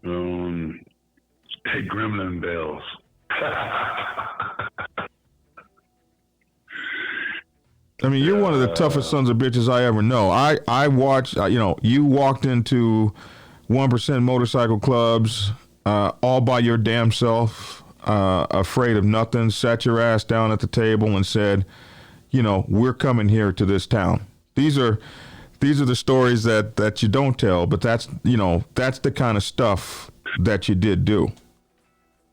Hey, Gremlin Bells. I mean, you're one of the toughest sons of bitches I ever know. I watched, you walked into 1% motorcycle clubs all by your damn self, afraid of nothing, sat your ass down at the table and said, we're coming here to this town. These are the stories that you don't tell, but that's the kind of stuff that you did do.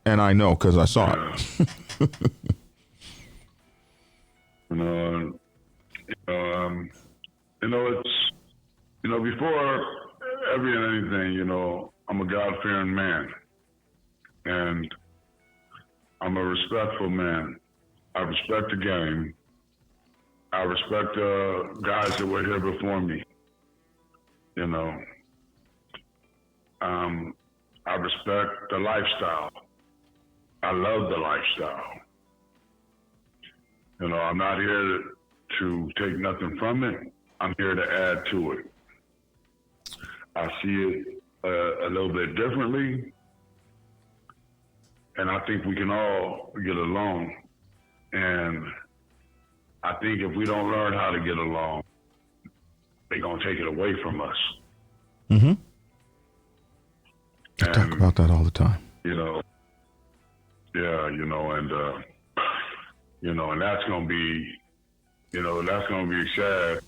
And I know because I saw it. Before every and anything, I'm a God-fearing man, and I'm a respectful man. I respect the game. I respect the guys that were here before me. I respect the lifestyle. I love the lifestyle. You know, I'm not here to take nothing from it. I'm here to add to it. I see it a little bit differently, and I think we can all get along. And I think if we don't learn how to get along, they're going to take it away from us. Mm-hmm. I talk about that all the time. You know, yeah, you know, and that's going to be, that's going to be sad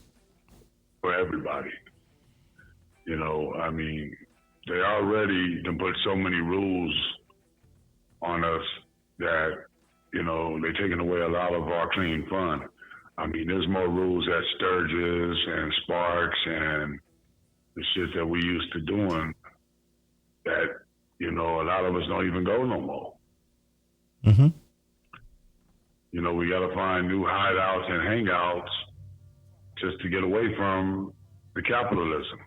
for everybody. You know, I mean, they already done put so many rules on us that, they're taking away a lot of our clean fun. I mean, there's more rules at Sturgis and Sparks and the shit that we used to doing that, a lot of us don't even go no more. Mm-hmm. We got to find new hideouts and hangouts just to get away from the capitalism.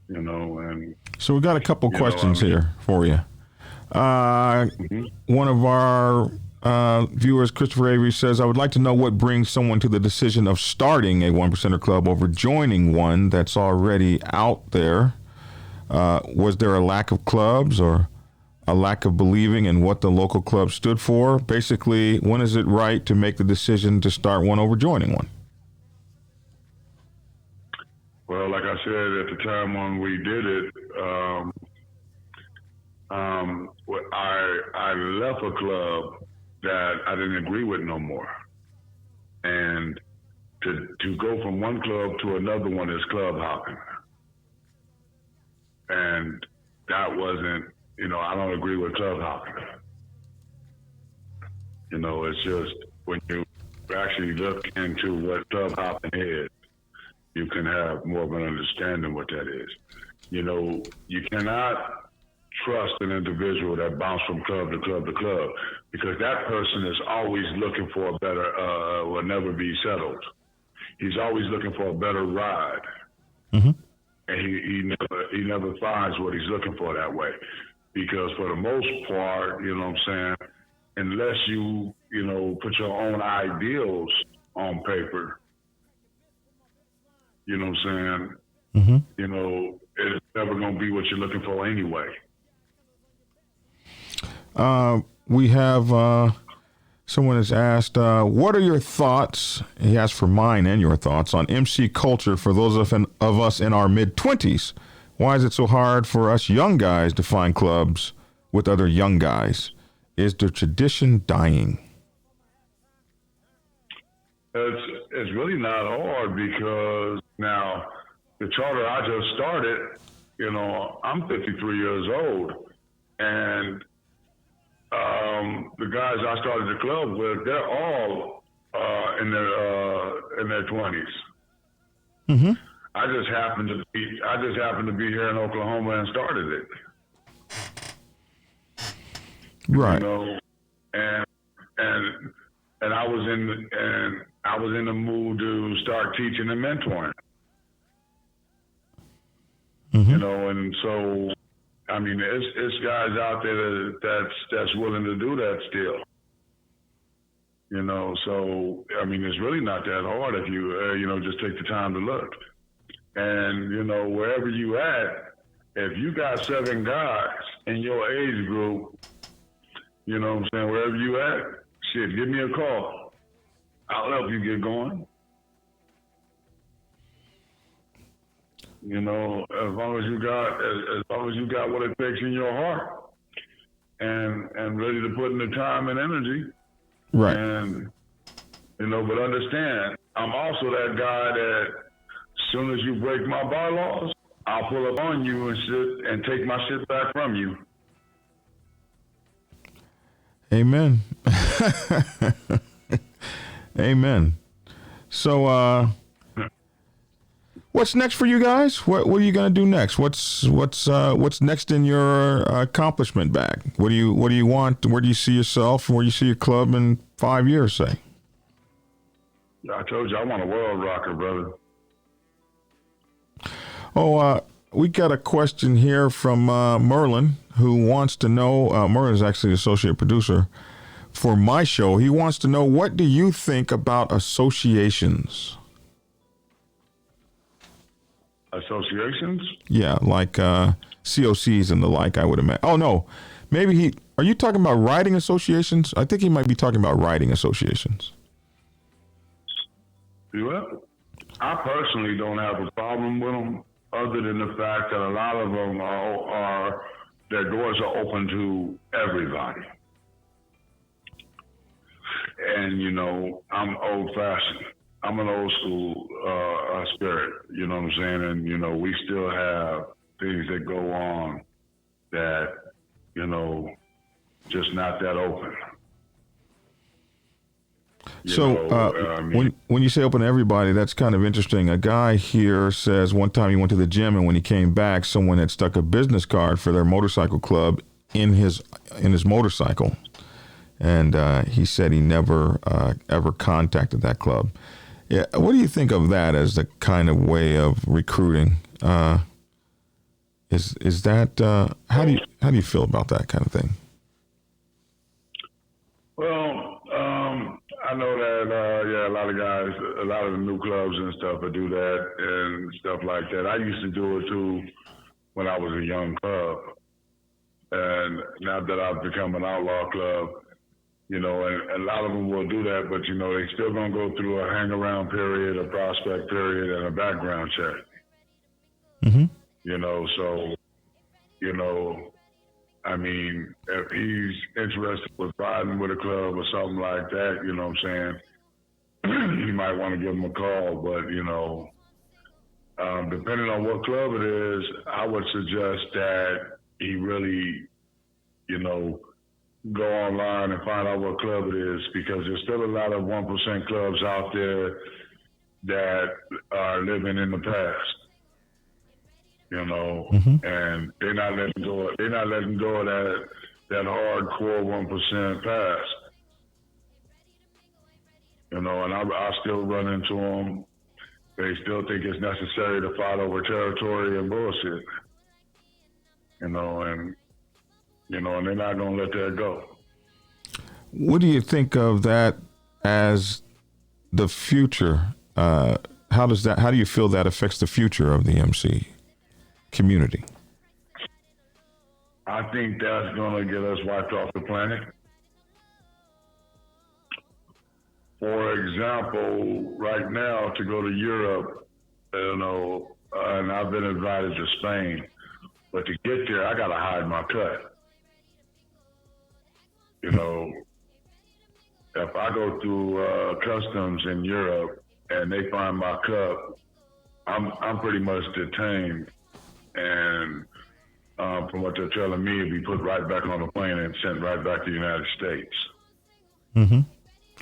And so we got a couple questions here for you. One of our viewers, Christopher Avery, says, I would like to know what brings someone to the decision of starting a 1%er club over joining one that's already out there. Was there a lack of clubs or a lack of believing in what the local club stood for? Basically, when is it right to make the decision to start one over joining one? Well, like I said, at the time when we did it, I left a club that I didn't agree with no more. And to go from one club to another one is club hopping. And that wasn't, I don't agree with club hopping. It's just when you actually look into what club hopping is, you can have more of an understanding what that is. You cannot trust an individual that bounces from club to club to club because that person is always looking for a better, will never be settled. He's always looking for a better ride. Mm-hmm. And he never finds what he's looking for that way. Because for the most part, unless you, put your own ideals on paper, Mm-hmm. It's never going to be what you're looking for anyway. We have someone has asked, what are your thoughts? He asked for mine and your thoughts on MC culture for those of us in our mid-20s. Why is it so hard for us young guys to find clubs with other young guys? Is the tradition dying? It's really not hard because now the charter I just started, I'm 53 years old, and the guys I started the club with, they're all in their 20s. Mm-hmm. I just happened to be here in Oklahoma and started it. Right. And I was in the mood to start teaching and mentoring. Mm-hmm. And so I mean, it's guys out there that's willing to do that still. So I mean, it's really not that hard if you just take the time to look. And wherever you at, if you got 7 guys in your age group, wherever you at, shit, give me a call. I'll help you get going. As long as you got what it takes in your heart and ready to put in the time and energy. Right. And, but understand, I'm also that guy that as soon as you break my bylaws, I'll pull up on you and take my shit back from you. Amen. Amen. So, what's next for you guys? What are you gonna do next? What's next in your accomplishment bag? What do you want? Where do you see yourself? Where do you see your club in 5 years? Say. I told you I want a world rocker, brother. Oh, We got a question here from Merlin, who wants to know. Merlin is actually the associate producer for my show. He wants to know, what do you think about associations? Associations? Yeah, like COCs and the like, I would imagine. Oh, no. Maybe are you talking about writing associations? I think he might be talking about writing associations. Well, I personally don't have a problem with them, other than the fact that a lot of them are their doors are open to everybody. And, I'm old-fashioned. I'm an old school spirit, you know what I'm saying? And, we still have things that go on that, just not that open. When you say open to everybody, that's kind of interesting. A guy here says one time he went to the gym, and when he came back, someone had stuck a business card for their motorcycle club in his motorcycle. And he said he never ever contacted that club. Yeah, what do you think of that as the kind of way of recruiting? Is that how do you feel about that kind of thing? Well, I know that a lot of guys, a lot of the new clubs and stuff will do that and stuff like that. I used to do it too when I was a young club, and now that I've become an outlaw club, and a lot of them will do that, but they still gonna go through a hang around period, a prospect period, and a background check. Mm-hmm. So I mean, if he's interested with riding with a club or something like that, you know what I'm saying, you might want to give him a call. But depending on what club it is, I would suggest that he really, go online and find out what club it is, because there's still a lot of 1% clubs out there that are living in the past, Mm-hmm. and they're not letting go. They're not letting go of that hardcore 1% past, and I still run into them. They still think it's necessary to fight over territory and bullshit, and they're not gonna let that go. What do you think of that as the future? How do you feel that affects the future of the MC community? I think that's gonna get us wiped off the planet. For example, right now, to go to Europe, and I've been invited to Spain, but to get there, I gotta hide my cut. If I go through customs in Europe and they find my cup, I'm pretty much detained, and from what they're telling me, it'll be put right back on the plane and sent right back to the United States. Mm-hmm.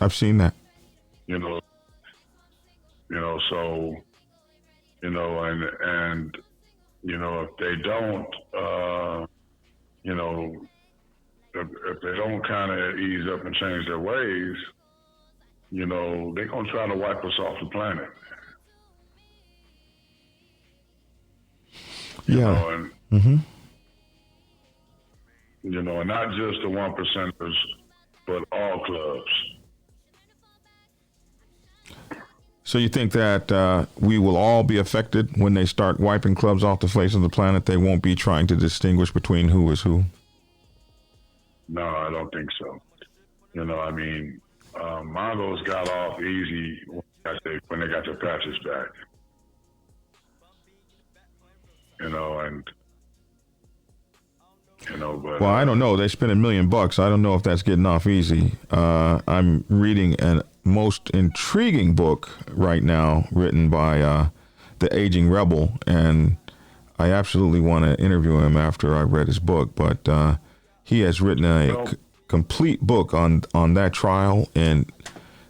I've seen that. So, and if they don't, if they don't kind of ease up and change their ways, they're going to try to wipe us off the planet. Yeah. And not just the 1%ers, but all clubs. So you think that we will all be affected when they start wiping clubs off the face of the planet? They won't be trying to distinguish between who is who? No, I don't think so. Mongols got off easy when they got their patches back. But well, I don't know. They spent $1 million. I don't know if that's getting off easy. I'm reading a most intriguing book right now, written by the aging rebel, and I absolutely want to interview him after I read his book. But he has written a complete book on that trial, and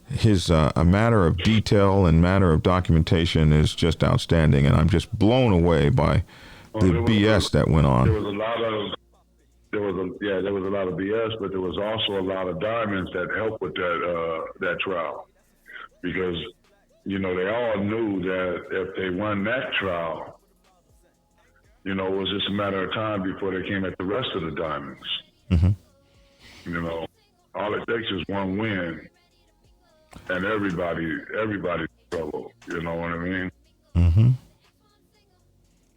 his a matter of detail and matter of documentation is just outstanding, and I'm just blown away by the BS that went on. There was a lot of BS, but there was also a lot of diamonds that helped with that trial, because they all knew that if they won that trial, You know, it was just a matter of time before they came at the rest of the diamonds. You know, all it takes is one win, and everybody's trouble. You know what I mean?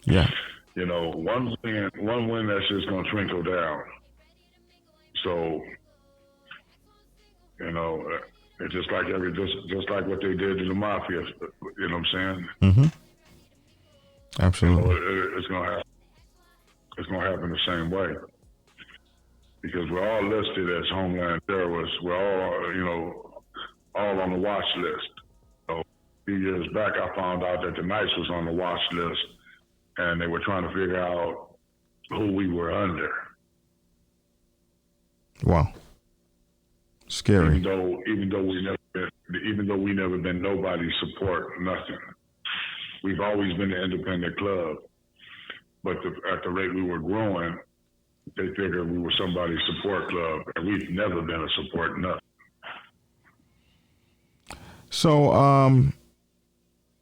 Yeah. You know, one win that's just gonna trickle down. So, you know, it's just like just like what they did to the mafia. You know what I'm saying? Absolutely. You know, it's gonna happen. It's gonna happen the same way because we're all listed as homeland terrorists. We're all, you know, all on the watch list. So a few years back, I found out that the Knights was on the watch list, and they were trying to figure out who we were under. Wow. Scary. Even though we never been nobody's support, nothing. We've always been an independent club, but at the rate we were growing, they figured we were somebody's support club, and we've never been a support nothing. So,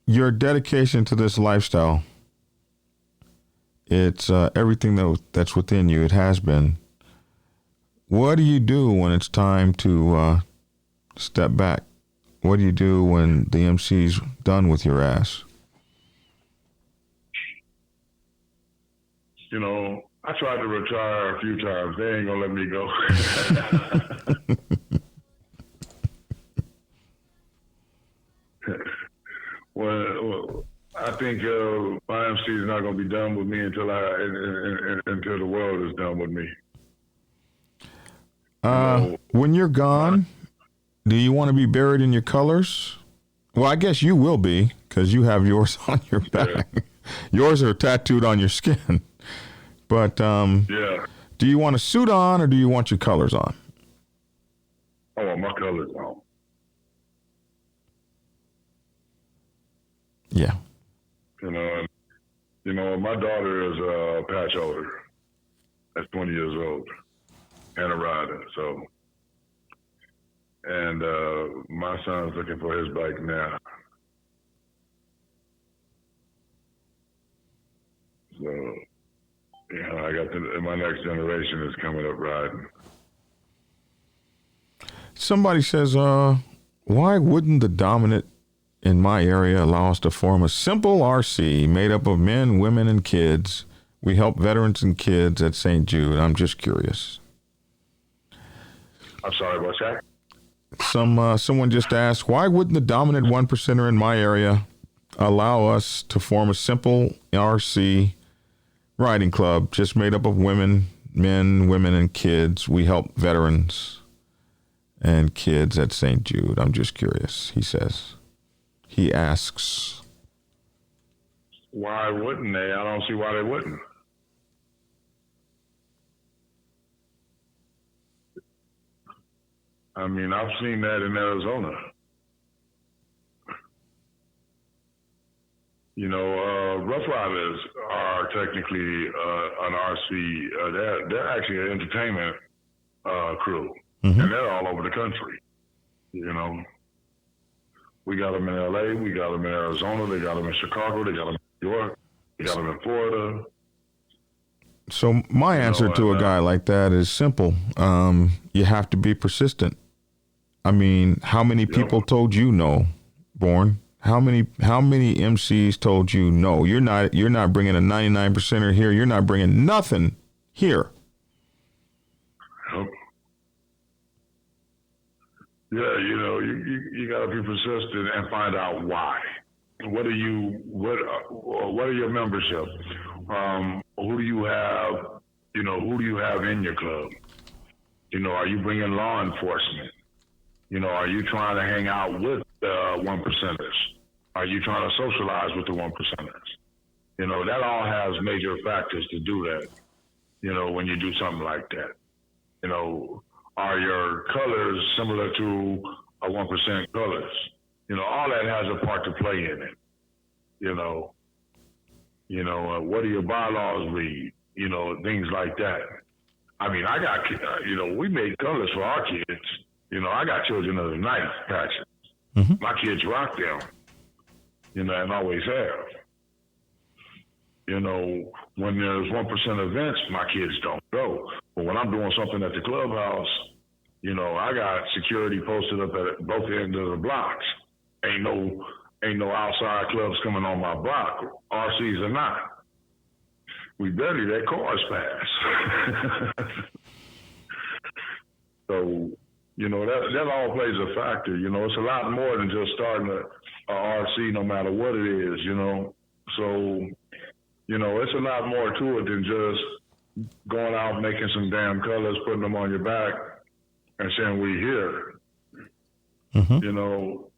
your dedication to this lifestyle, it's everything that's within you. It has been. What do you do when it's time to step back? What do you do when the MC's done with your ass? You know, I tried to retire a few times. They ain't gonna let me go. Well, I think my MC is not gonna be done with me until the world is done with me. When you're gone, do you want to be buried in your colors? Well, I guess you will be because you have yours on your back. Yeah. Yours are tattooed on your skin. But yeah. Do you want a suit on or do you want your colors on? Oh, my colors on. Yeah. You know, my daughter is a patch holder. That's 20 years old and a rider. So, and my son's looking for his bike now. So, yeah, I got my next generation is coming up riding. Somebody says, why wouldn't the dominant in my area allow us to form a simple RC made up of men, women, and kids? We help veterans and kids at St. Jude. I'm just curious. I'm sorry, what's that? Someone just asked, why wouldn't the dominant 1%er in my area allow us to form a simple RC riding club just made up of men, women, and kids? We help veterans and kids at St. Jude. I'm just curious, he says. He asks. Why wouldn't they? I don't see why they wouldn't. I mean, I've seen that in Arizona. You know, Rough Riders are technically an RC. They're actually an entertainment crew, and they're all over the country. You know, we got them in LA, we got them in Arizona, they got them in Chicago, they got them in New York, they got them in Florida. So my answer to a guy like that is simple. You have to be persistent. I mean, how many people told you no, Born? How many MCs told you no? You're not bringing a 99%er here. You're not bringing nothing here. Yep. Yeah, you know, you got to be persistent and find out why. What are your membership? Who do you have? You know, who do you have in your club? You know, are you bringing law enforcement? You know, are you trying to hang out with one percenters? Are you trying to socialize with the one percenters? You know, that all has major factors to do that. You know, when you do something like that, you know, are your colors similar to a 1% colors? You know, all that has a part to play in it. You know, what do your bylaws read? You know, things like that. I mean, I got, you know, we made colors for our kids. You know, I got children of the night patches. My kids rock them, you know, and always have. You know, when there's 1% events, my kids don't go. But when I'm doing something at the clubhouse, you know, I got security posted up at both ends of the blocks. Ain't no outside clubs coming on my block, RCs or not. We barely let cars pass. So, you know, that all plays a factor. You know, it's a lot more than just starting a RC, no matter what it is. You know, so you know, it's a lot more to it than just going out making some damn colors, putting them on your back, and saying we here. Mm-hmm. You know,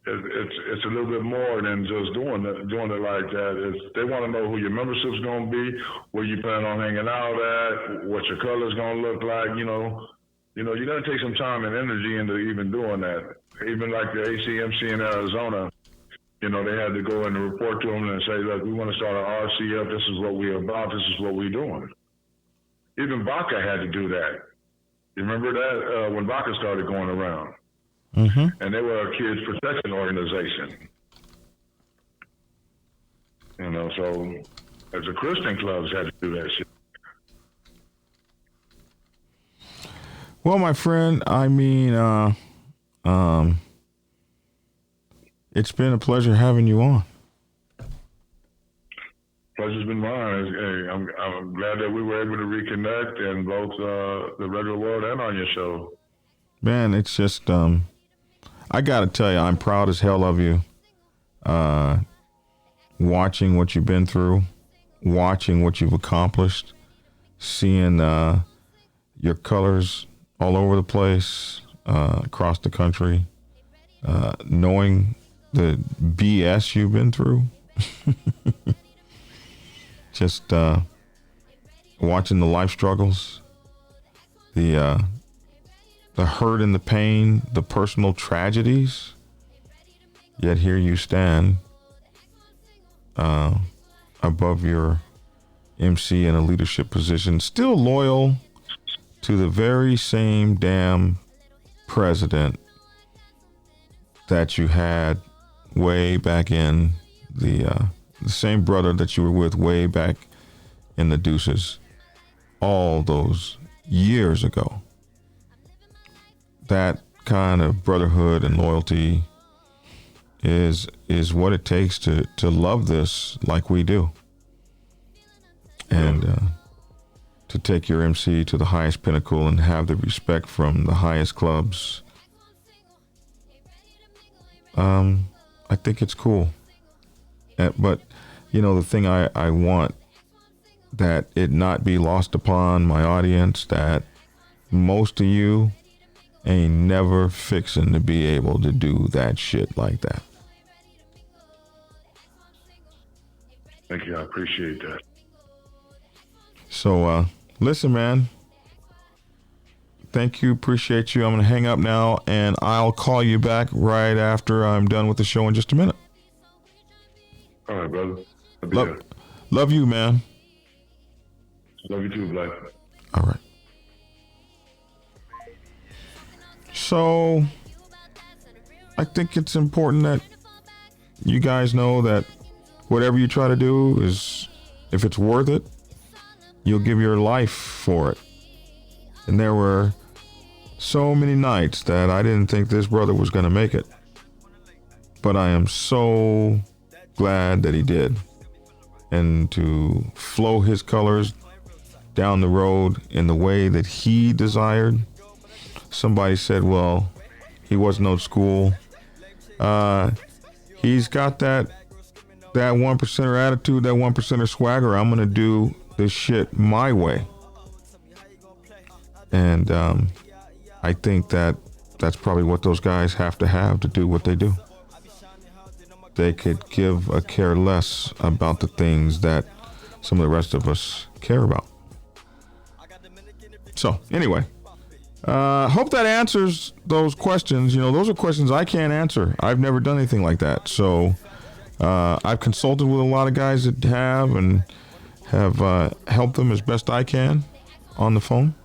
it's a little bit more than just doing it like that. They want to know who your membership's going to be, where you plan on hanging out at, what your color's going to look like. You know, you got to take some time and energy into even doing that. Even like the ACMC in Arizona. You know, they had to go in and report to them and say, look, we want to start an RC up. This is what we're about. This is what we're doing. Even Baca had to do that. You remember that when Baca started going around? Mm-hmm. And they were a kids protection organization. You know, so as the Christian clubs had to do that shit. Well, my friend, I mean, it's been a pleasure having you on. Pleasure's been mine. Hey, I'm glad that we were able to reconnect in both the regular world and on your show. Man, it's just, I got to tell you, I'm proud as hell of you. Watching what you've been through, watching what you've accomplished, seeing your colors all over the place, across the country, knowing the BS you've been through. Just watching the life struggles, the hurt and the pain, the personal tragedies. Yet here you stand above your MC in a leadership position, still loyal to the very same damn president that you had way back in the same brother that you were with way back in the deuces all those years ago. That kind of brotherhood and loyalty is what it takes to love this like we do, and to take your MC to the highest pinnacle and have the respect from the highest clubs. I think it's cool. But, you know, the thing I want that it not be lost upon my audience that most of you ain't never fixing to be able to do that shit like that. Thank you. I appreciate that. So, listen, man. Thank you. Appreciate you. I'm going to hang up now, and I'll call you back right after I'm done with the show in just a minute. All right, brother. Love you, man. Love you too, Black. All right. So, I think it's important that you guys know that whatever you try to do is, if it's worth it, you'll give your life for it. And there were so many nights that I didn't think this brother was going to make it. But I am so glad that he did. And to flow his colors down the road in the way that he desired. Somebody said, well, he wasn't old school. He's got that 1%er attitude, that 1%er swagger. I'm going to do this shit my way. And I think that's probably what those guys have to do what they do. They could give a care less about the things that some of the rest of us care about. So anyway, hope that answers those questions. You know, those are questions I can't answer. I've never done anything like that. So I've consulted with a lot of guys that have and have helped them as best I can on the phone.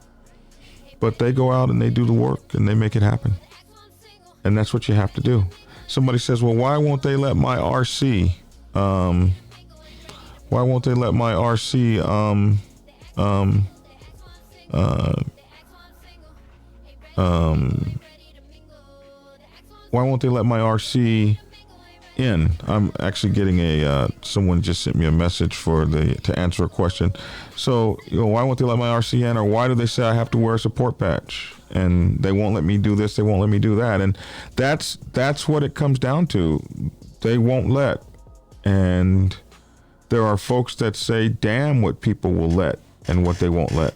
But they go out and they do the work and they make it happen. And that's what you have to do. Somebody says, well, why won't they let my RC? Why Why won't they let my RC why won't they let my RC in? I'm actually getting someone just sent me a message to answer a question. So, why won't they let my RC in, or why do they say I have to wear a support patch and they won't let me do this, they won't let me do that? And that's what it comes down to. They won't let. And there are folks that say, damn what people will let and what they won't let.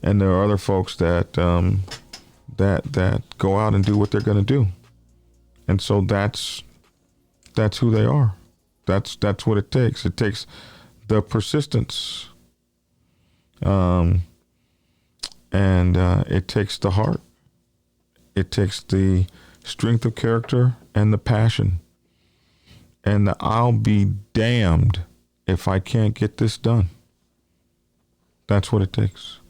And there are other folks that that go out and do what they're going to do. And so that's who they are. That's what it takes. It takes the persistence, and it takes the heart. It takes the strength of character and the passion. And I'll be damned if I can't get this done. That's what it takes.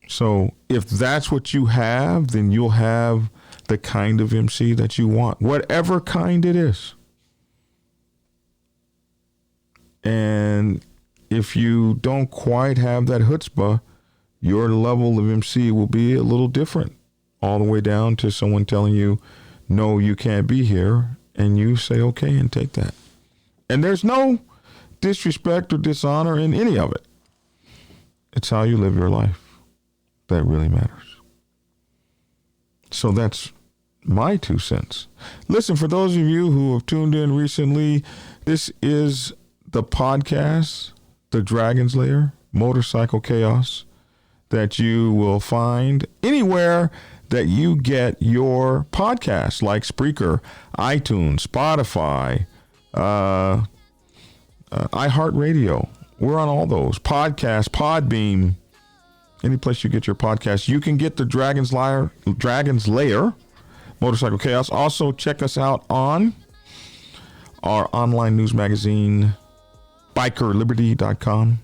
So if that's what you have, then you'll have the kind of MC that you want, whatever kind it is. And if you don't quite have that chutzpah, your level of MC will be a little different, all the way down to someone telling you, no, you can't be here. And you say, okay, and take that. And there's no disrespect or dishonor in any of it. It's how you live your life that really matters. So that's my 2 cents. Listen, for those of you who have tuned in recently, this is the podcast, The Dragon's Lair, Motorcycle Chaos, that you will find anywhere that you get your podcasts, like Spreaker, iTunes, Spotify, iHeartRadio. We're on all those. Podcasts, Podbeam, any place you get your podcasts. You can get the Dragon's Lair, Motorcycle Chaos. Also, check us out on our online news magazine, BikerLiberty.com.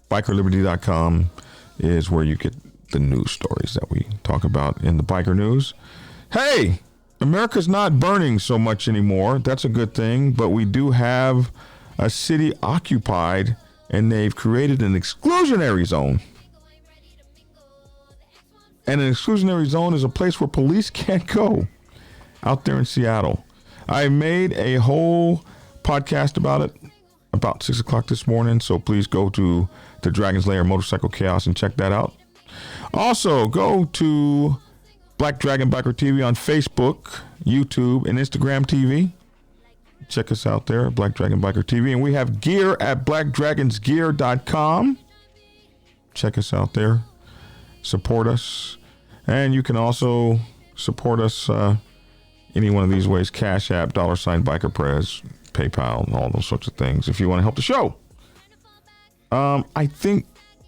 BikerLiberty.com is where you get the news stories that we talk about in the biker news. Hey, America's not burning so much anymore. That's a good thing. But we do have a city occupied, and they've created an exclusionary zone. And an exclusionary zone is a place where police can't go, out there in Seattle. I made a whole podcast about it about 6 o'clock this morning. So please go to the Dragon's Lair Motorcycle Chaos and check that out. Also, go to Black Dragon Biker TV on Facebook, YouTube, and Instagram TV. Check us out there, Black Dragon Biker TV. And we have gear at blackdragonsgear.com. Check us out there. Support us. And you can also support us any one of these ways: Cash App, $BikerPrez, PayPal, and all those sorts of things if you want to help the show. I think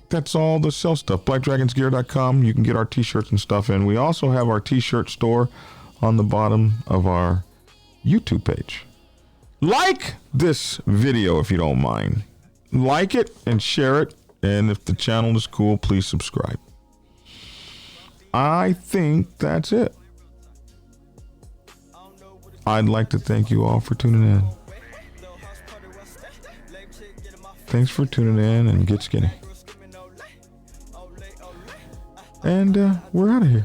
that's all the sell stuff. BlackDragonsGear.com. You can get our t-shirts and stuff in. We also have our t-shirt store on the bottom of our YouTube page. Like this video if you don't mind. Like it and share it. And if the channel is cool, please subscribe. I think that's it. I'd like to thank you all for tuning in. Thanks for tuning in, and get skinny. And we're out of here.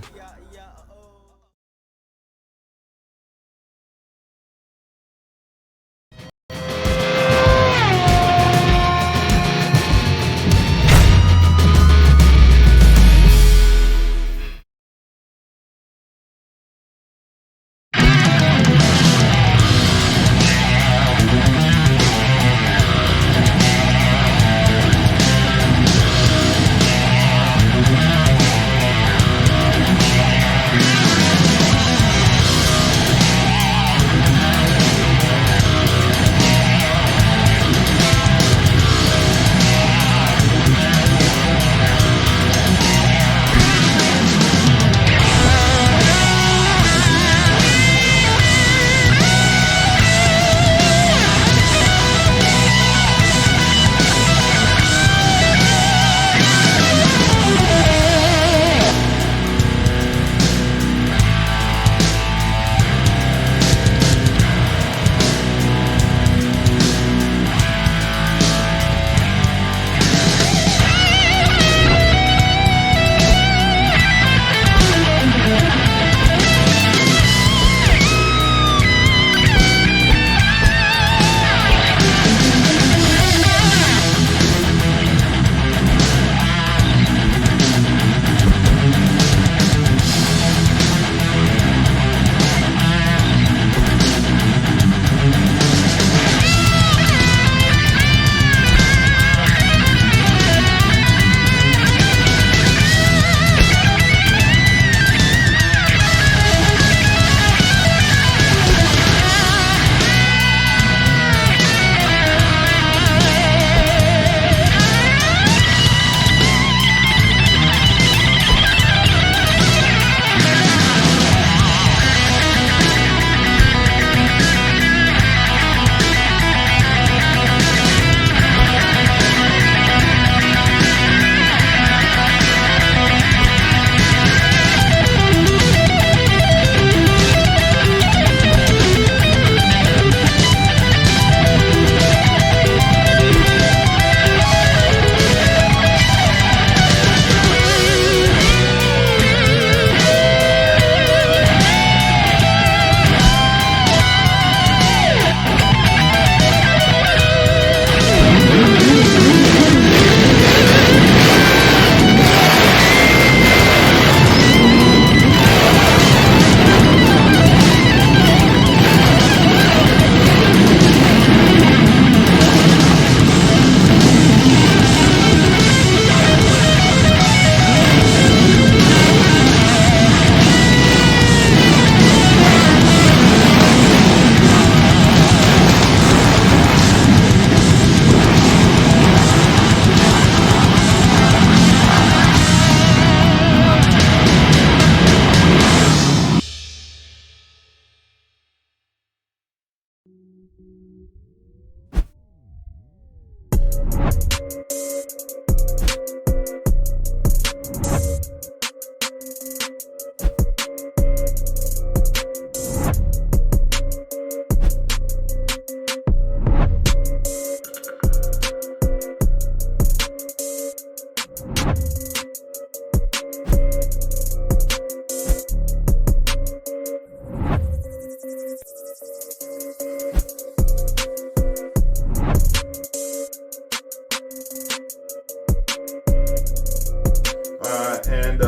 And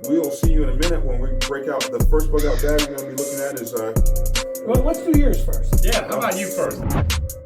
we'll see you in a minute when we break out. The first bug out bag we're going to be looking at is. Well, let's do yours first. Yeah, how about you first?